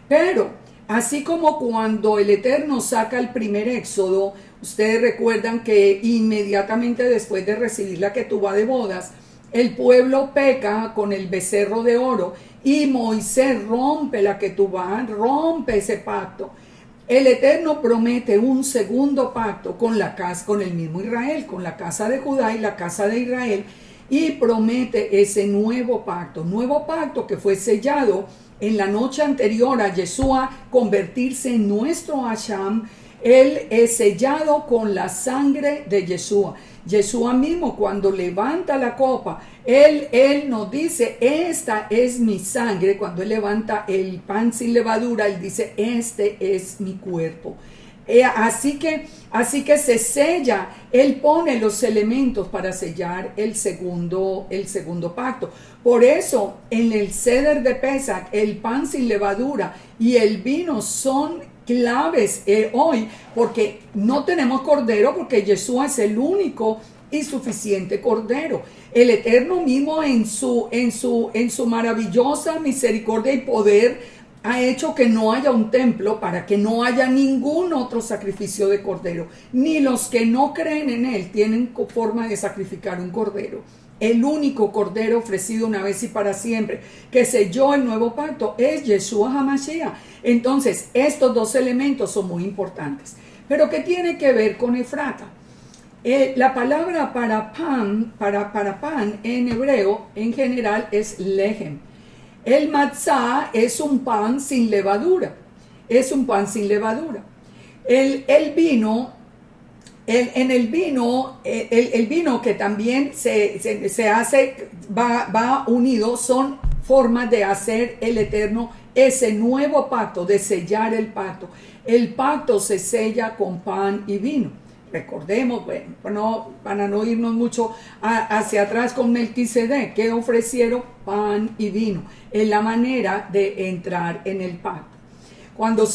Pero así como cuando el Eterno saca el primer éxodo, ustedes recuerdan que inmediatamente después de recibir la ketubá de bodas, el pueblo peca con el becerro de oro y Moisés rompe la ketubá, rompe ese pacto. El Eterno promete un segundo pacto con el mismo Israel, con la casa de Judá y la casa de Israel, y promete ese nuevo pacto que fue sellado en la noche anterior a Yeshua convertirse en nuestro Hasham. Él es sellado con la sangre de Yeshua. Yeshua mismo, cuando levanta la copa, él nos dice, esta es mi sangre. Cuando él levanta el pan sin levadura, él dice, este es mi cuerpo. Así que se sella, él pone los elementos para sellar el segundo pacto. Por eso en el Seder de Pesach, el pan sin levadura y el vino son claves hoy, porque no tenemos cordero, porque Yeshua es el único y suficiente cordero. El Eterno mismo en su maravillosa misericordia y poder ha hecho que no haya un templo para que no haya ningún otro sacrificio de cordero. Ni los que no creen en él tienen forma de sacrificar un cordero. El único cordero ofrecido una vez y para siempre que selló el nuevo pacto es Yeshua HaMashiach. Entonces, estos dos elementos son muy importantes. Pero ¿qué tiene que ver con Efrata? La palabra para pan en hebreo en general es lehem. El matzá es un pan sin levadura. El vino, el vino que también se hace, va unido, son formas de hacer el Eterno ese nuevo pacto, de sellar el pacto. El pacto se sella con pan y vino. Recordemos, bueno, para no irnos mucho hacia atrás con Melquisedec, que ofrecieron pan y vino. Es la manera de entrar en el pacto. Cuando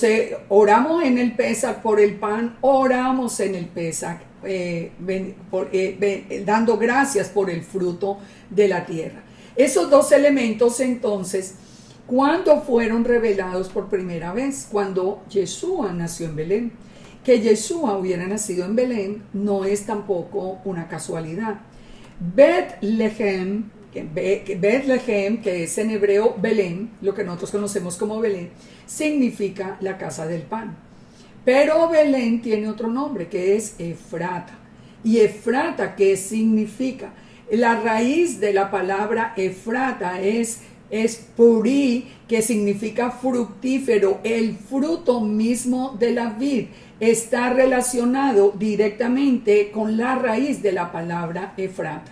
oramos en el Pesach por el pan, oramos en el Pesach dando gracias por el fruto de la tierra. Esos dos elementos entonces, ¿cuándo fueron revelados por primera vez? Cuando Yeshua nació en Belén. Que Yeshua hubiera nacido en Belén no es tampoco una casualidad. Betlehem, que es en hebreo Belén, lo que nosotros conocemos como Belén, significa la casa del pan. Pero Belén tiene otro nombre, que es Efrata. ¿Y Efrata qué significa? La raíz de la palabra Efrata es purí, que significa fructífero, el fruto mismo de la vid. Está relacionado directamente con la raíz de la palabra Efrata.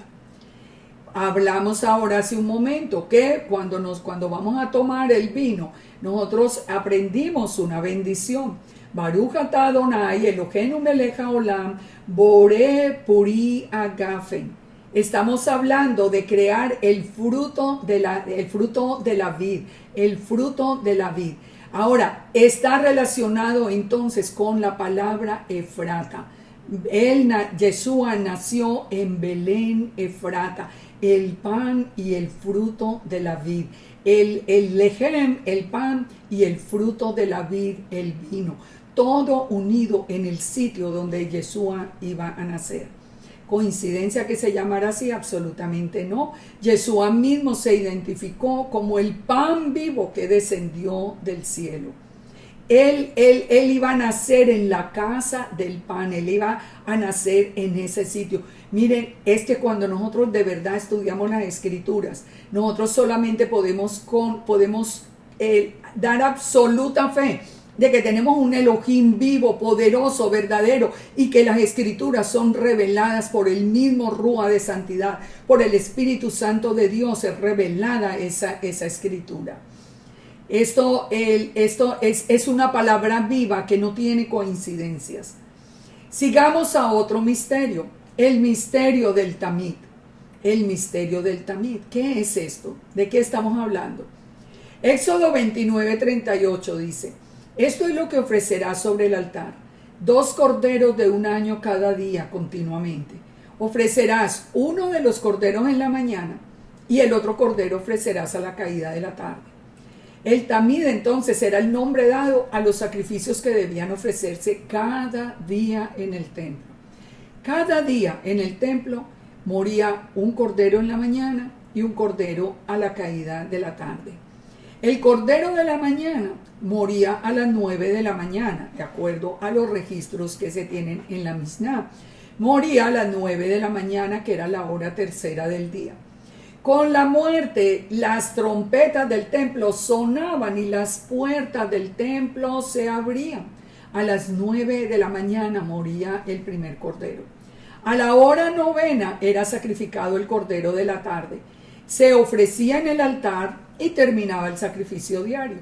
Hablamos ahora hace un momento que cuando vamos a tomar el vino, nosotros aprendimos una bendición. Baruch atah Adonai Eloheinu melech haolam boré puri agafen. Estamos hablando de crear el fruto de la vid, el fruto de la vid. Ahora, está relacionado entonces con la palabra Efrata. Yeshua nació en Belén Efrata, el pan y el fruto de la vid. El lejem, el pan, y el fruto de la vid, el vino. Todo unido en el sitio donde Yeshua iba a nacer. ¿Coincidencia que se llamara así? Absolutamente no. Yeshua mismo se identificó como el pan vivo que descendió del cielo. Él iba a nacer en la casa del pan, él iba a nacer en ese sitio. Miren, es que cuando nosotros de verdad estudiamos las escrituras, nosotros solamente podemos dar absoluta fe de que tenemos un Elohim vivo, poderoso, verdadero, y que las escrituras son reveladas por el mismo Rúa de santidad, por el Espíritu Santo de Dios, es revelada esa escritura. Esto es una palabra viva que no tiene coincidencias. Sigamos a otro misterio, el misterio del Tamid. El misterio del Tamid. ¿Qué es esto? ¿De qué estamos hablando? Éxodo 29:38 dice: esto es lo que ofrecerás sobre el altar: 2 corderos de 1 año cada día continuamente. Ofrecerás uno de los corderos en la mañana y el otro cordero ofrecerás a la caída de la tarde. El tamid entonces era el nombre dado a los sacrificios que debían ofrecerse cada día en el templo. Cada día en el templo moría un cordero en la mañana y un cordero a la caída de la tarde. El cordero de la mañana moría a las 9 de la mañana, de acuerdo a los registros que se tienen en la Mishnah. Moría a las 9 de la mañana, que era la hora tercera del día. Con la muerte, las trompetas del templo sonaban y las puertas del templo se abrían. A las 9 de la mañana moría el primer cordero. A la hora 9 era sacrificado el cordero de la tarde. Se ofrecía en el altar y terminaba el sacrificio diario.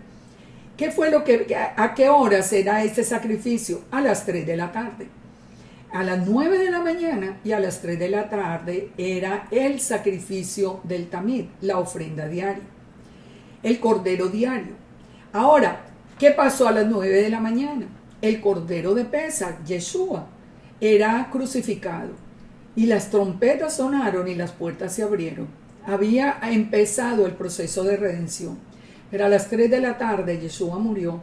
¿A qué horas era este sacrificio? A las 3 de la tarde. A las 9 de la mañana y a las 3 de la tarde era el sacrificio del tamid, la ofrenda diaria, el cordero diario. Ahora, ¿qué pasó a las 9 de la mañana? El cordero de Pesach, Yeshua, era crucificado y las trompetas sonaron y las puertas se abrieron. Había empezado el proceso de redención. Pero a las 3 de la tarde Yeshua murió.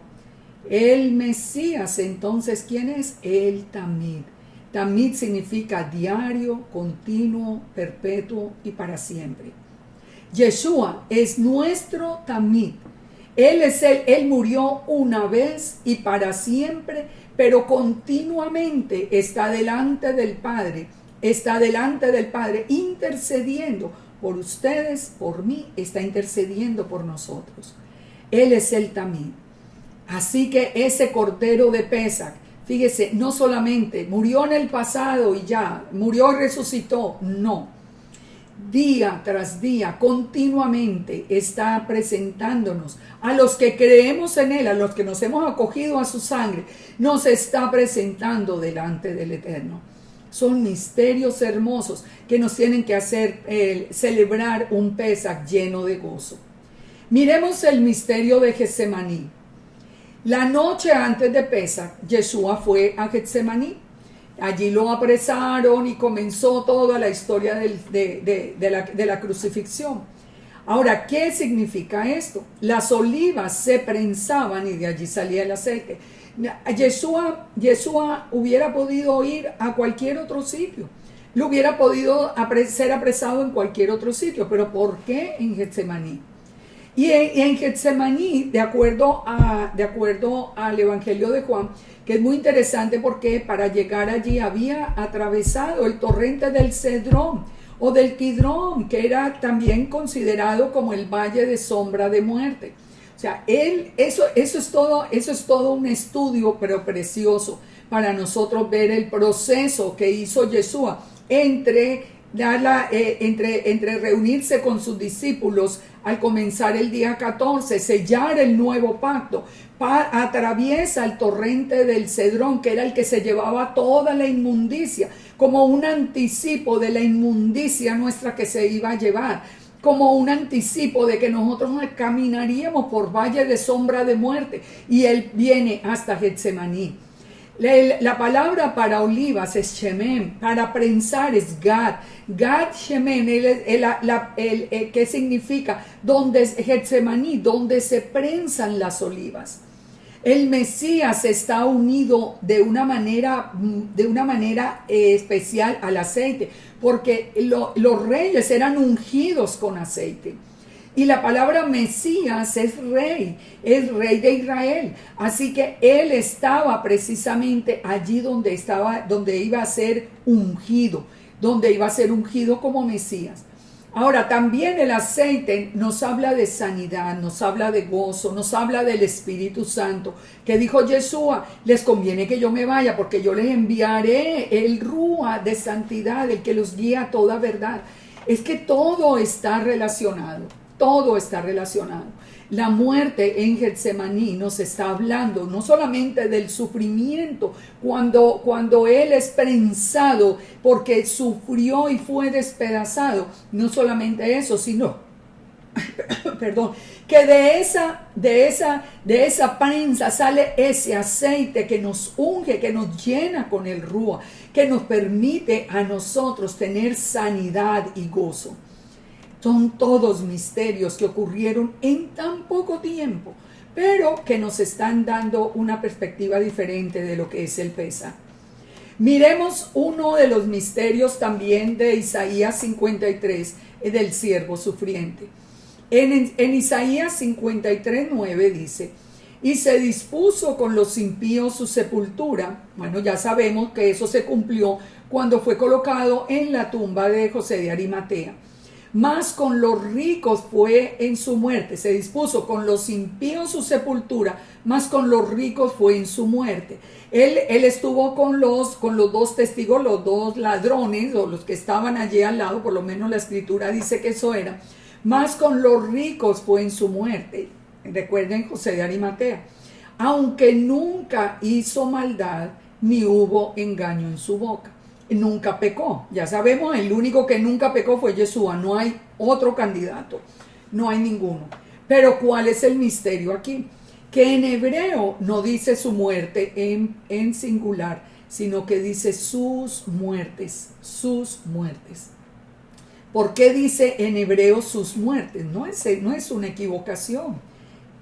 El Mesías, entonces, ¿quién es? El tamid. Tamid significa diario, continuo, perpetuo y para siempre. Yeshua es nuestro tamid. Él murió una vez y para siempre, pero continuamente está delante del Padre intercediendo por ustedes, por mí, está intercediendo por nosotros. Él es el tamid. Así que ese cordero de Pesach, fíjese, no solamente murió en el pasado y ya, murió y resucitó, no. Día tras día, continuamente está presentándonos a los que creemos en Él, a los que nos hemos acogido a su sangre, nos está presentando delante del Eterno. Son misterios hermosos que nos tienen que hacer celebrar un Pesach lleno de gozo. Miremos el misterio de Getsemaní. La noche antes de Pesach, Yeshua fue a Getsemaní. Allí lo apresaron y comenzó toda la historia de la crucifixión. Ahora, ¿qué significa esto? Las olivas se prensaban y de allí salía el aceite. Yeshua hubiera podido ir a cualquier otro sitio. Lo hubiera podido ser apresado en cualquier otro sitio. Pero ¿por qué en Getsemaní? Y en Getsemaní, de acuerdo al Evangelio de Juan, que es muy interesante porque para llegar allí había atravesado el torrente del Cedrón o del Kidrón, que era también considerado como el valle de sombra de muerte. O sea, eso es todo un estudio, pero precioso, para nosotros ver el proceso que hizo Yeshua entre reunirse con sus discípulos al comenzar el día 14, sellar el nuevo pacto, atraviesa el torrente del Cedrón, que era el que se llevaba toda la inmundicia, como un anticipo de la inmundicia nuestra que se iba a llevar, como un anticipo de que nosotros caminaríamos por valle de sombra de muerte, y él viene hasta Getsemaní. La palabra para olivas es shemen, para prensar es gad. Gad shemen, ¿qué significa? Donde es Getsemaní, donde se prensan las olivas. El Mesías está unido de una manera especial al aceite, porque los reyes eran ungidos con aceite. Y la palabra Mesías es rey de Israel. Así que él estaba precisamente allí donde iba a ser ungido, como Mesías. Ahora, también el aceite nos habla de sanidad, nos habla de gozo, nos habla del Espíritu Santo, que dijo Yeshua: les conviene que yo me vaya porque yo les enviaré el Rúa de santidad, el que los guía a toda verdad. Es que todo está relacionado. Todo está relacionado. La muerte en Getsemaní nos está hablando no solamente del sufrimiento, cuando él es prensado porque sufrió y fue despedazado. No solamente eso, sino, perdón, que de esa prensa sale ese aceite que nos unge, que nos llena con el Rúa, que nos permite a nosotros tener sanidad y gozo. Son todos misterios que ocurrieron en tan poco tiempo, pero que nos están dando una perspectiva diferente de lo que es el Pesaj. Miremos uno de los misterios también de Isaías 53, del siervo sufriente. En Isaías 53:9 dice: y se dispuso con los impíos su sepultura. Bueno, ya sabemos que eso se cumplió cuando fue colocado en la tumba de José de Arimatea. Mas con los ricos fue en su muerte. Se dispuso con los impíos su sepultura, mas con los ricos fue en su muerte. Él estuvo con los dos testigos, los dos ladrones, o los que estaban allí al lado, por lo menos la escritura dice que eso era. Mas con los ricos fue en su muerte. Recuerden José de Arimatea. Aunque nunca hizo maldad, ni hubo engaño en su boca. Nunca pecó. Ya sabemos, el único que nunca pecó fue Yeshua. No hay otro candidato. No hay ninguno. Pero ¿cuál es el misterio aquí? Que en hebreo no dice su muerte en singular, sino que dice sus muertes. Sus muertes. ¿Por qué dice en hebreo sus muertes? No es una equivocación.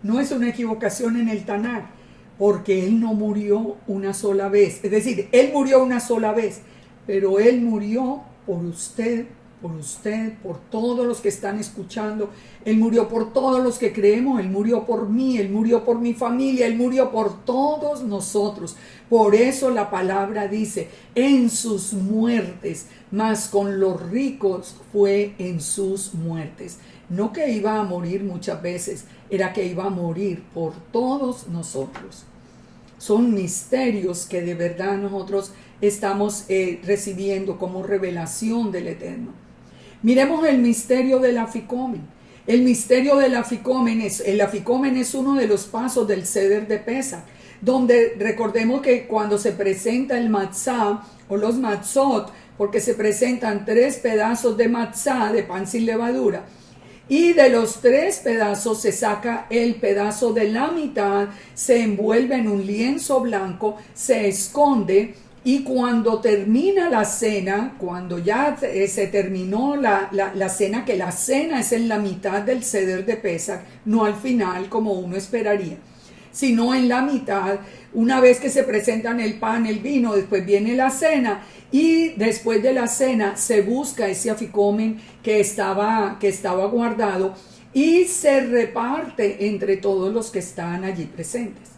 No es una equivocación en el Tanakh. Porque él no murió una sola vez. Es decir, él murió una sola vez. Pero él murió por usted, por todos los que están escuchando. Él murió por todos los que creemos. Él murió por mí, él murió por mi familia, él murió por todos nosotros. Por eso la palabra dice, en sus muertes, mas con los ricos fue en sus muertes. No que iba a morir muchas veces, era que iba a morir por todos nosotros. Son misterios que de verdad nosotros estamos recibiendo como revelación del Eterno. Miremos el misterio del Afikomen. El misterio del Afikomen es uno de los pasos del Seder de Pesaj, donde recordemos que cuando se presenta el matzá o los matzot, porque se presentan 3 pedazos de matzá, de pan sin levadura, y de los 3 pedazos se saca el pedazo de la mitad, se envuelve en un lienzo blanco, se esconde Y cuando termina la cena, cuando ya se terminó la cena, que la cena es en la mitad del Seder de Pesach, no al final como uno esperaría, sino en la mitad, una vez que se presentan el pan, el vino, después viene la cena, y después de la cena se busca ese aficomen que estaba guardado y se reparte entre todos los que están allí presentes.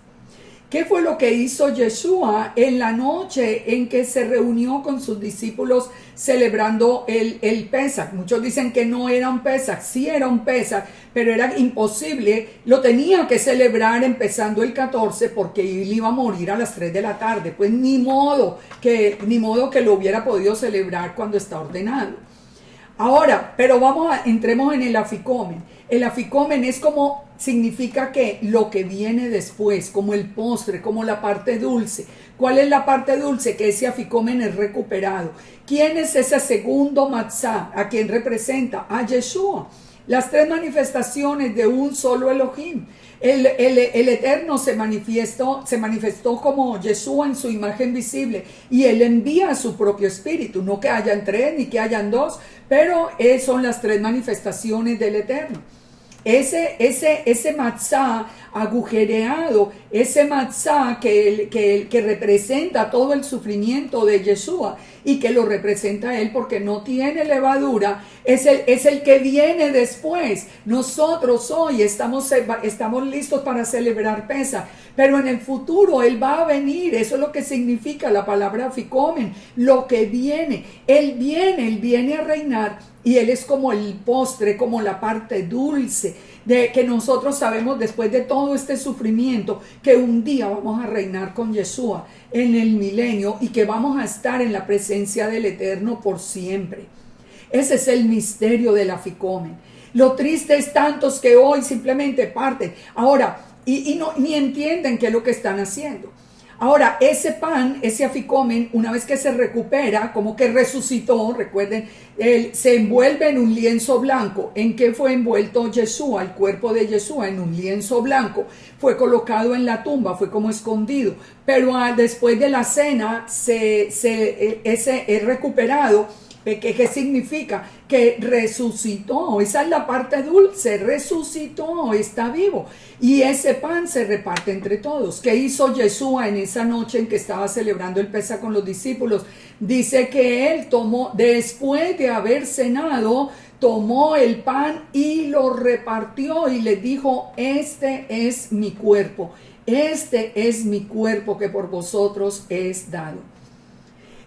¿Qué fue lo que hizo Yeshua en la noche en que se reunió con sus discípulos celebrando el Pesach? Muchos dicen que no era un Pesach, sí era un Pesach, pero era imposible, lo tenía que celebrar empezando el 14 porque él iba a morir a las 3 de la tarde, pues ni modo que lo hubiera podido celebrar cuando está ordenado. Ahora, pero entremos en el aficomen. El aficomen es como, significa que lo que viene después, como el postre, como la parte dulce. ¿Cuál es la parte dulce? Que ese aficomen es recuperado. ¿Quién es ese segundo matzá? ¿A quién representa? A Yeshua. Las tres manifestaciones de un solo Elohim. El Eterno se manifestó como Yeshua en su imagen visible, y Él envía a su propio espíritu, no que hayan tres ni que hayan dos, pero son las tres manifestaciones del Eterno. Ese matzá agujereado, ese matzá que representa todo el sufrimiento de Yeshua y que lo representa él porque no tiene levadura, es el que viene después. Nosotros hoy estamos listos para celebrar Pesach, pero en el futuro él va a venir. Eso es lo que significa la palabra aficomen, lo que viene. Él viene a reinar. Y Él es como el postre, como la parte dulce, de que nosotros sabemos después de todo este sufrimiento, que un día vamos a reinar con Yeshua en el milenio y que vamos a estar en la presencia del Eterno por siempre. Ese es el misterio del aficomen. Lo triste es tantos que hoy simplemente parten ahora y ni entienden qué es lo que están haciendo. Ahora, ese pan, ese aficomen, una vez que se recupera, como que resucitó, recuerden, se envuelve en un lienzo blanco. ¿En qué fue envuelto Yeshua? El cuerpo de Yeshua en un lienzo blanco. Fue colocado en la tumba, fue como escondido. Pero después de la cena, ese es recuperado. ¿Qué significa? Que resucitó. Esa es la parte dulce. Resucitó, está vivo. Y ese pan se reparte entre todos. ¿Qué hizo Yeshua en esa noche en que estaba celebrando el Pesaj con los discípulos? Dice que él tomó, después de haber cenado, tomó el pan y lo repartió y le dijo: este es mi cuerpo. Este es mi cuerpo que por vosotros es dado.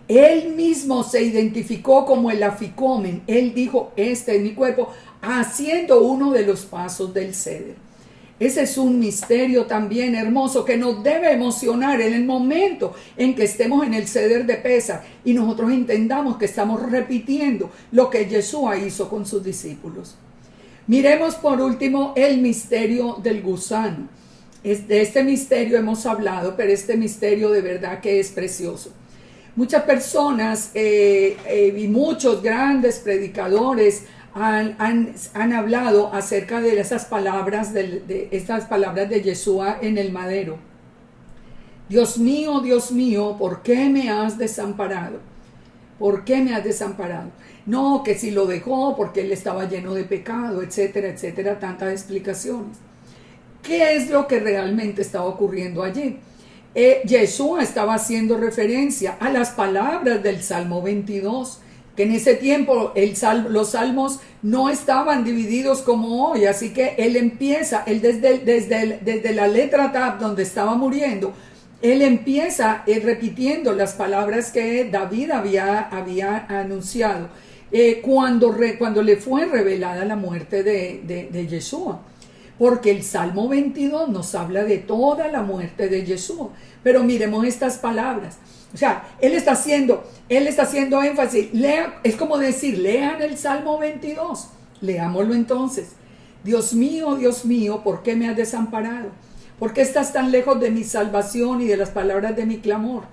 Él mismo se identificó como el aficomen. Él dijo: este es mi cuerpo, haciendo uno de los pasos del Seder. Ese es un misterio también hermoso que nos debe emocionar en el momento en que estemos en el Seder de Pesaj y nosotros entendamos que estamos repitiendo lo que Yeshua hizo con sus discípulos. Miremos por último el misterio del gusano. De este misterio hemos hablado, pero este misterio de verdad que es precioso. Muchas personas y muchos grandes predicadores han hablado acerca de esas palabras de estas palabras de Yeshua en el madero. Dios mío, ¿por qué me has desamparado? ¿Por qué me has desamparado? No, que si lo dejó porque él estaba lleno de pecado, etcétera, etcétera, tantas explicaciones. ¿Qué es lo que realmente estaba ocurriendo allí? Yeshua estaba haciendo referencia a las palabras del Salmo 22, que en ese tiempo los salmos no estaban divididos como hoy, así que él empieza, desde la letra Tab, donde estaba muriendo, él empieza repitiendo las palabras que David había anunciado cuando le fue revelada la muerte de Yeshua. Porque el Salmo 22 nos habla de toda la muerte de Yeshua. Pero miremos estas palabras. O sea, él está haciendo énfasis. Es como decir, lean el Salmo 22. Leámoslo entonces. Dios mío, ¿por qué me has desamparado? ¿Por qué estás tan lejos de mi salvación y de las palabras de mi clamor?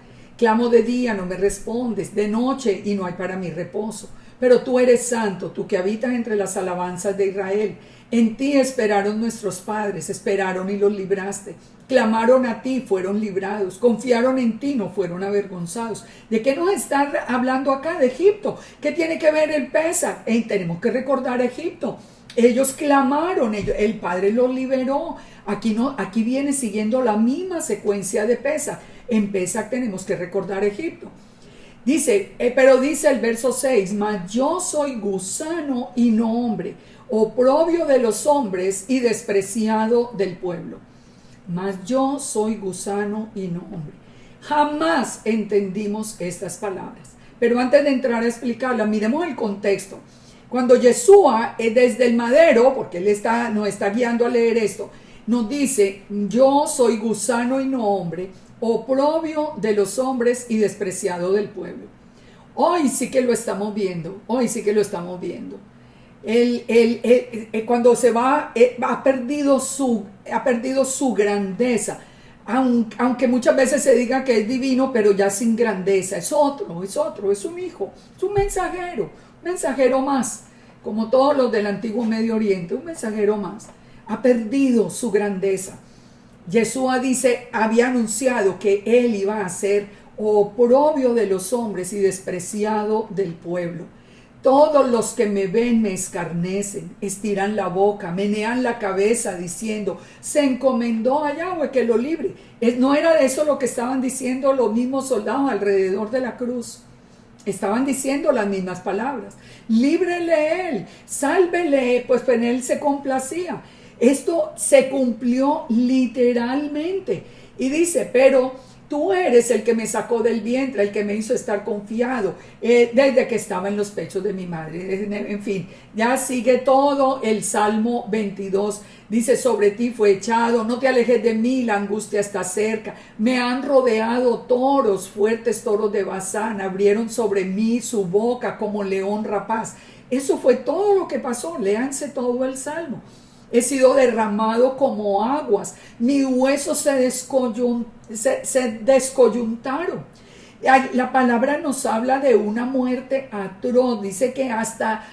Clamo de día, no me respondes, de noche y no hay para mí reposo. Pero tú eres santo, tú que habitas entre las alabanzas de Israel. En ti esperaron nuestros padres, esperaron y los libraste. Clamaron a ti, fueron librados. Confiaron en ti, no fueron avergonzados. ¿De qué nos está hablando acá? De Egipto. ¿Qué tiene que ver el Pesaj? Tenemos que recordar a Egipto. Ellos clamaron, el Padre los liberó. Aquí viene siguiendo la misma secuencia de Pesaj. En Pesaj tenemos que recordar a Egipto. Dice, pero dice el verso 6, mas yo soy gusano y no hombre, oprobio de los hombres y despreciado del pueblo. Mas yo soy gusano y no hombre. Jamás entendimos estas palabras. Pero antes de entrar a explicarlas, miremos el contexto. Cuando Yeshua, desde el madero, porque él nos está guiando a leer esto, nos dice, yo soy gusano y no hombre, oprobio de los hombres y despreciado del pueblo. Hoy sí que lo estamos viendo, Cuando se va, ha perdido su grandeza, aunque muchas veces se diga que es divino, pero ya sin grandeza, es un hijo, es un mensajero más, como todos los del antiguo Medio Oriente, un mensajero más, ha perdido su grandeza. Yeshua había anunciado que él iba a ser oprobio de los hombres y despreciado del pueblo. Todos los que me ven me escarnecen, estiran la boca, menean la cabeza diciendo, se encomendó a Yahweh que lo libre. No era de eso lo que estaban diciendo los mismos soldados alrededor de la cruz. Estaban diciendo las mismas palabras. Líbrele él, sálvele, pues en él se complacía. Esto se cumplió literalmente. Y dice, pero tú eres el que me sacó del vientre, el que me hizo estar confiado desde que estaba en los pechos de mi madre. En fin, ya sigue todo el Salmo 22. Dice, sobre ti fue echado, no te alejes de mí, la angustia está cerca. Me han rodeado toros, fuertes toros de Basán, abrieron sobre mí su boca como león rapaz. Eso fue todo lo que pasó. Léanse todo el Salmo. He sido derramado como aguas, mis huesos se descoyuntaron. La palabra nos habla de una muerte atroz. Dice que hasta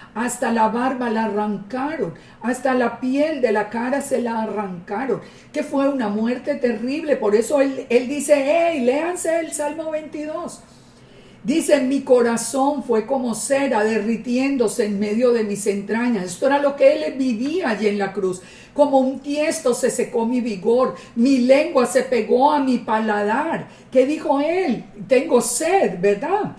la barba la arrancaron, hasta la piel de la cara se la arrancaron, que fue una muerte terrible. Por eso él dice, hey, léanse el Salmo 22. Dice, mi corazón fue como cera derritiéndose en medio de mis entrañas. Esto era lo que él vivía allí en la cruz. Como un tiesto se secó mi vigor, mi lengua se pegó a mi paladar. ¿Qué dijo él? Tengo sed, ¿verdad?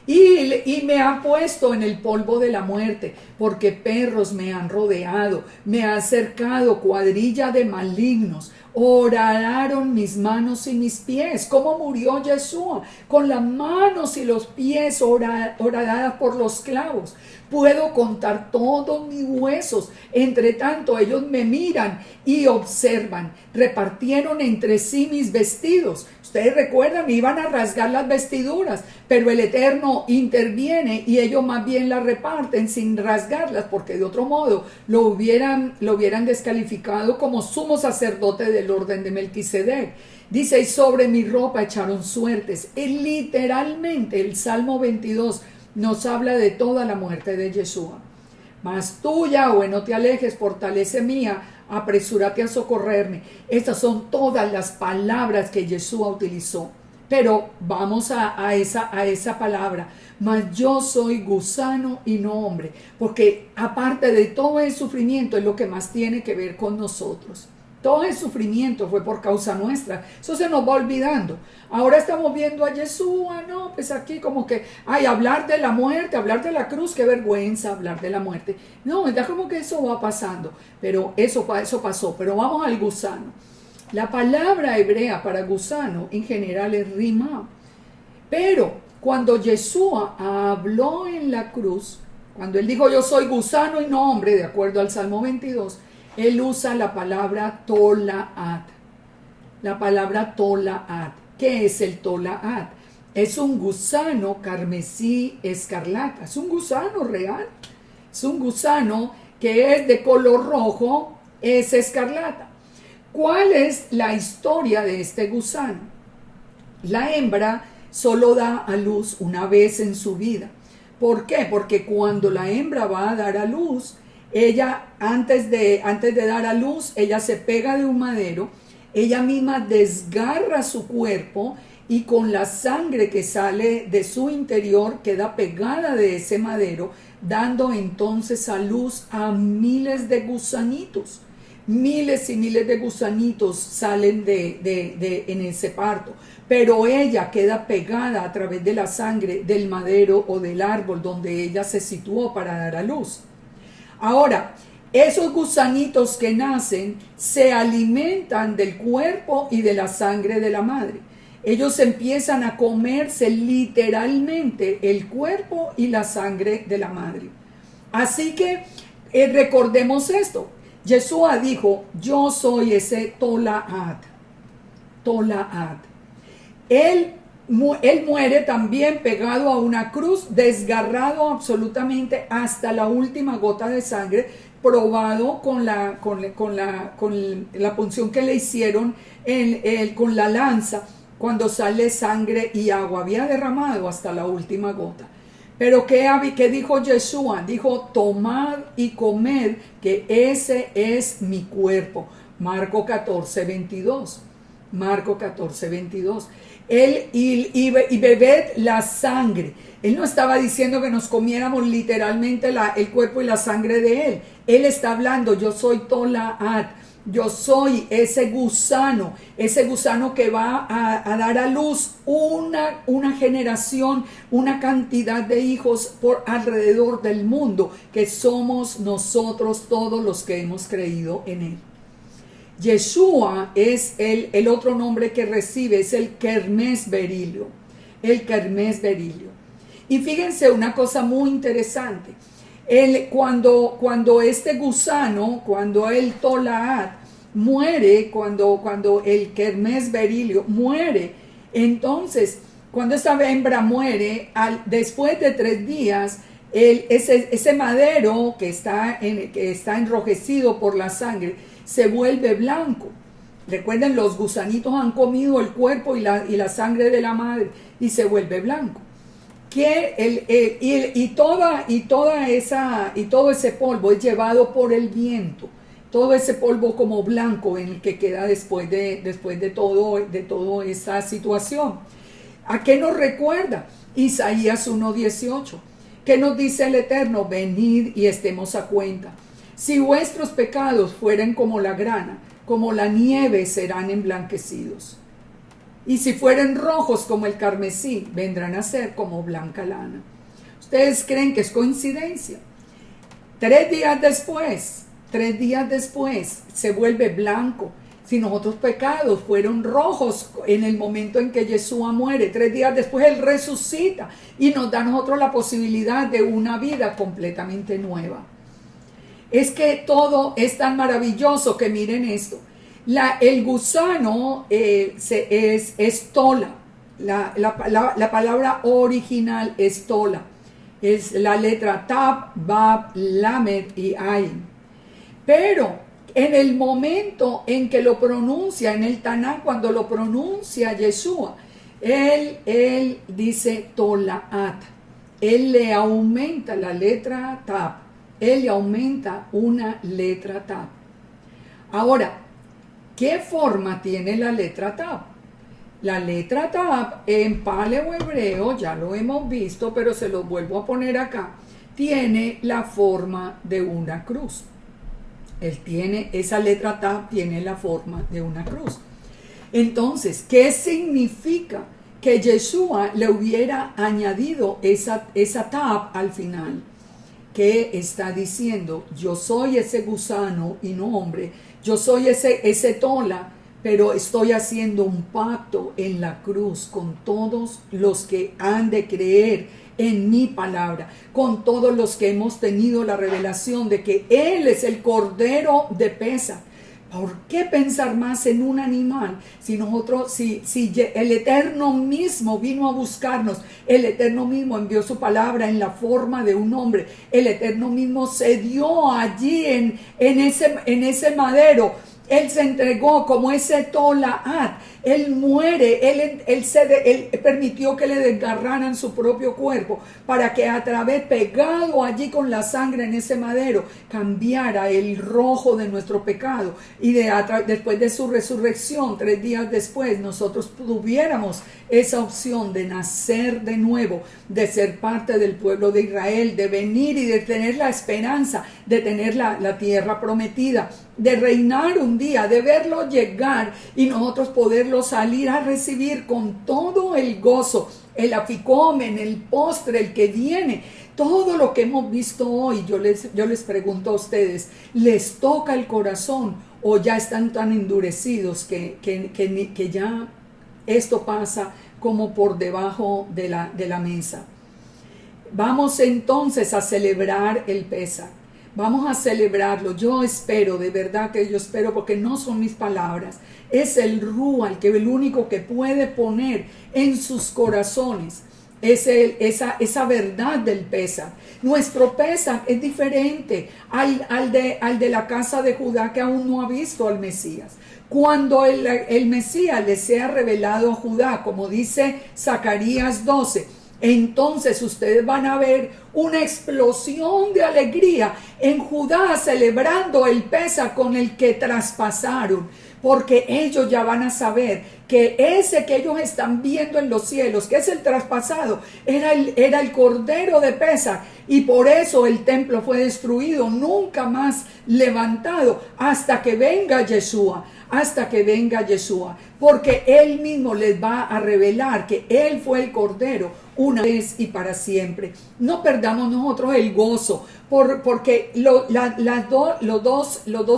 Y me ha puesto en el polvo de la muerte, porque perros me han rodeado, me ha cercado cuadrilla de malignos. Horadaron mis manos y mis pies. ¿Cómo murió Yeshua? Con las manos y los pies horadadas por los clavos. Puedo contar todos mis huesos. Entre tanto, ellos me miran y observan. Repartieron entre sí mis vestidos. Ustedes recuerdan, iban a rasgar las vestiduras, pero el Eterno interviene y ellos más bien las reparten sin rasgarlas, porque de otro modo lo hubieran descalificado como sumo sacerdote del orden de Melquisedec. Dice, y sobre mi ropa echaron suertes. Y literalmente el Salmo 22 nos habla de toda la muerte de Yeshua. Mas tú, Yahweh, no te alejes, fortalece mía, apresúrate a socorrerme. Estas son todas las palabras que Yeshua utilizó. Pero vamos a esa palabra. Mas yo soy gusano y no hombre. Porque aparte de todo el sufrimiento, es lo que más tiene que ver con nosotros. Todo el sufrimiento fue por causa nuestra. Eso se nos va olvidando. Ahora estamos viendo a Yeshua, no, pues aquí como que, hablar de la muerte, hablar de la cruz, qué vergüenza hablar de la muerte. No, ya como que eso va pasando, pero eso pasó. Pero vamos al gusano. La palabra hebrea para gusano en general es rima. Pero cuando Yeshua habló en la cruz, cuando él dijo yo soy gusano y no hombre, de acuerdo al Salmo 22, él usa la palabra tolaat. La palabra tolaat. ¿Qué es el tolaat? Es un gusano carmesí escarlata. Es un gusano real. Es un gusano que es de color rojo, es escarlata. ¿Cuál es la historia de este gusano? La hembra solo da a luz una vez en su vida. ¿Por qué? Porque cuando la hembra va a dar a luz, ella antes de dar a luz, ella se pega de un madero, ella misma desgarra su cuerpo y con la sangre que sale de su interior queda pegada de ese madero, dando entonces a luz a miles de gusanitos. Miles y miles de gusanitos salen en ese parto, pero ella queda pegada a través de la sangre del madero o del árbol donde ella se situó para dar a luz. Ahora, esos gusanitos que nacen se alimentan del cuerpo y de la sangre de la madre. Ellos empiezan a comerse literalmente el cuerpo y la sangre de la madre. Así que recordemos esto. Yeshua dijo, yo soy ese Tolaat. Tolaat. Él muere también pegado a una cruz, desgarrado absolutamente hasta la última gota de sangre, probado con la punción que le hicieron con la lanza, cuando sale sangre y agua. Había derramado hasta la última gota. Pero ¿qué dijo Yeshua? Dijo, tomad y comed, que ese es mi cuerpo. Marco 14, 22. Marco 14, 22. Él y bebed la sangre. Él no estaba diciendo que nos comiéramos literalmente el cuerpo y la sangre de él. Él está hablando, yo soy Tolaat. Yo soy ese gusano que va a dar a luz una generación, una cantidad de hijos por alrededor del mundo, que somos nosotros todos los que hemos creído en él. Yeshua es el otro nombre que recibe, es el Kermes Berilio. El Kermes Berilio. Y fíjense una cosa muy interesante. Cuando este gusano, cuando el Tolaat muere, cuando el Kermes Berilio muere, entonces cuando esa hembra muere, después de 3 días, ese madero que está enrojecido por la sangre se vuelve blanco. Recuerden, los gusanitos han comido el cuerpo y la sangre de la madre y se vuelve blanco. Todo ese polvo es llevado por el viento, todo ese polvo como blanco en el que queda después de toda esa situación. ¿A qué nos recuerda? Isaías 1:18, que nos dice el Eterno, venid y estemos a cuenta. Si vuestros pecados fueren como la grana, como la nieve serán emblanquecidos. Y si fueren rojos como el carmesí, vendrán a ser como blanca lana. ¿Ustedes creen que es coincidencia? 3 días después se vuelve blanco. Si nuestros pecados fueron rojos en el momento en que Yeshua muere, 3 días después Él resucita y nos da a nosotros la posibilidad de una vida completamente nueva. Es que todo es tan maravilloso que miren esto. El gusano es tola. La palabra original es tola. Es la letra Tab, Bab, Lamed y Ain. Pero en el momento en que lo pronuncia, en el Tanaj, cuando lo pronuncia Yeshua, él dice Tolaat. Él le aumenta la letra Tab. Él le aumenta una letra Tab. Ahora, ¿qué forma tiene la letra Tab? La letra Tab en paleo hebreo, ya lo hemos visto, pero se lo vuelvo a poner acá, tiene la forma de una cruz. Esa letra Tab tiene la forma de una cruz. Entonces, ¿qué significa que Yeshua le hubiera añadido esa Tab al final? Que está diciendo, yo soy ese gusano y no hombre, yo soy ese tola, pero estoy haciendo un pacto en la cruz con todos los que han de creer en mi palabra, con todos los que hemos tenido la revelación de que Él es el Cordero de Pesaj. ¿Por qué pensar más en un animal si el Eterno mismo vino a buscarnos? El Eterno mismo envió su palabra en la forma de un hombre. El Eterno mismo se dio allí en ese madero Él se entregó como ese Tolaat. Él muere, él permitió que le desgarraran su propio cuerpo para que a través, pegado allí con la sangre en ese madero, cambiara el rojo de nuestro pecado. Y después de su resurrección, 3 días después, nosotros tuviéramos esa opción de nacer de nuevo, de ser parte del pueblo de Israel, de venir y de tener la esperanza de tener la tierra prometida, de reinar un día, de verlo llegar y nosotros poderlo salir a recibir con todo el gozo, el aficomen, el postre, el que viene. Todo lo que hemos visto hoy, yo les pregunto a ustedes, ¿les toca el corazón o ya están tan endurecidos que ya esto pasa como por debajo de la mesa? Vamos entonces a celebrar el Pesaj. Vamos a celebrarlo. Yo espero, de verdad que yo espero, porque no son mis palabras. Es el Ruach, el único que puede poner en sus corazones esa verdad del Pesaj. Nuestro Pesaj es diferente al de la casa de Judá, que aún no ha visto al Mesías. Cuando el Mesías le sea revelado a Judá, como dice Zacarías 12, entonces ustedes van a ver una explosión de alegría en Judá celebrando el Pesaj con el que traspasaron, porque ellos ya van a saber que ese que ellos están viendo en los cielos, que es el traspasado, era el Cordero de Pesaj, y por eso el templo fue destruido, nunca más levantado, hasta que venga Yeshua, porque Él mismo les va a revelar que Él fue el Cordero una vez y para siempre. No perdamos nosotros el gozo, porque los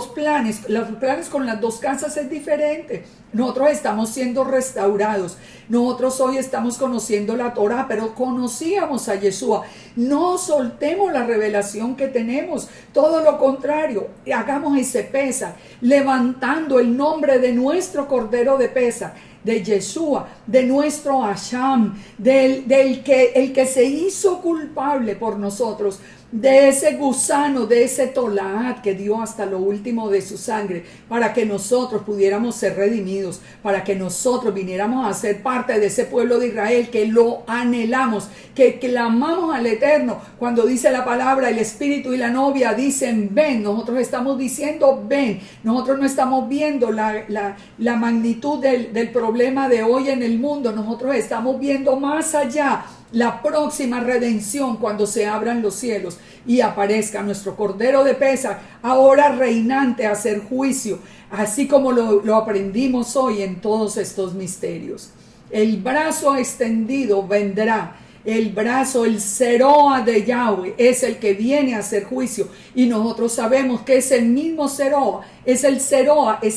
planes con las dos casas es diferente. Nosotros estamos siendo restaurados. Nosotros hoy estamos conociendo la Torah, pero conocíamos a Yeshua. No soltemos la revelación que tenemos. Todo lo contrario, hagamos ese Pesaj, levantando el nombre de nuestro Cordero de Pesaj, de Yeshua, de nuestro Hasham, el que se hizo culpable por nosotros, de ese gusano, de ese Tolaat que dio hasta lo último de su sangre, para que nosotros pudiéramos ser redimidos, para que nosotros viniéramos a ser parte de ese pueblo de Israel que lo anhelamos, que clamamos al Eterno. Cuando dice la palabra, el Espíritu y la novia dicen ven, nosotros estamos diciendo ven. Nosotros no estamos viendo la magnitud del problema de hoy en el mundo, nosotros estamos viendo más allá, la próxima redención, cuando se abran los cielos y aparezca nuestro Cordero de Pesaj, ahora reinante a hacer juicio, así como lo aprendimos hoy en todos estos misterios. El brazo extendido vendrá, el brazo, el Seroa de Yahweh es el que viene a hacer juicio, y nosotros sabemos que es el mismo Seroa, es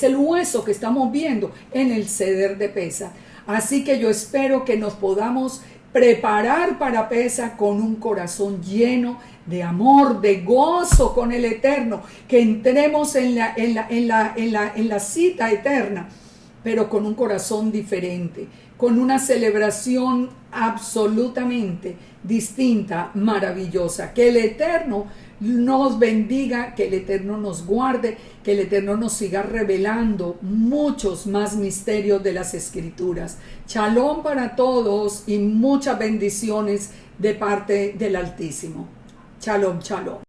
el hueso que estamos viendo en el Seder de Pesaj. Así que yo espero que nos podamos preparar para Pesaj con un corazón lleno de amor, de gozo con el Eterno, que entremos en la cita eterna, pero con un corazón diferente, con una celebración absolutamente distinta, maravillosa. Que el Eterno nos bendiga, que el Eterno nos guarde, que el Eterno nos siga revelando muchos más misterios de las Escrituras. Shalom para todos y muchas bendiciones de parte del Altísimo. Shalom, shalom.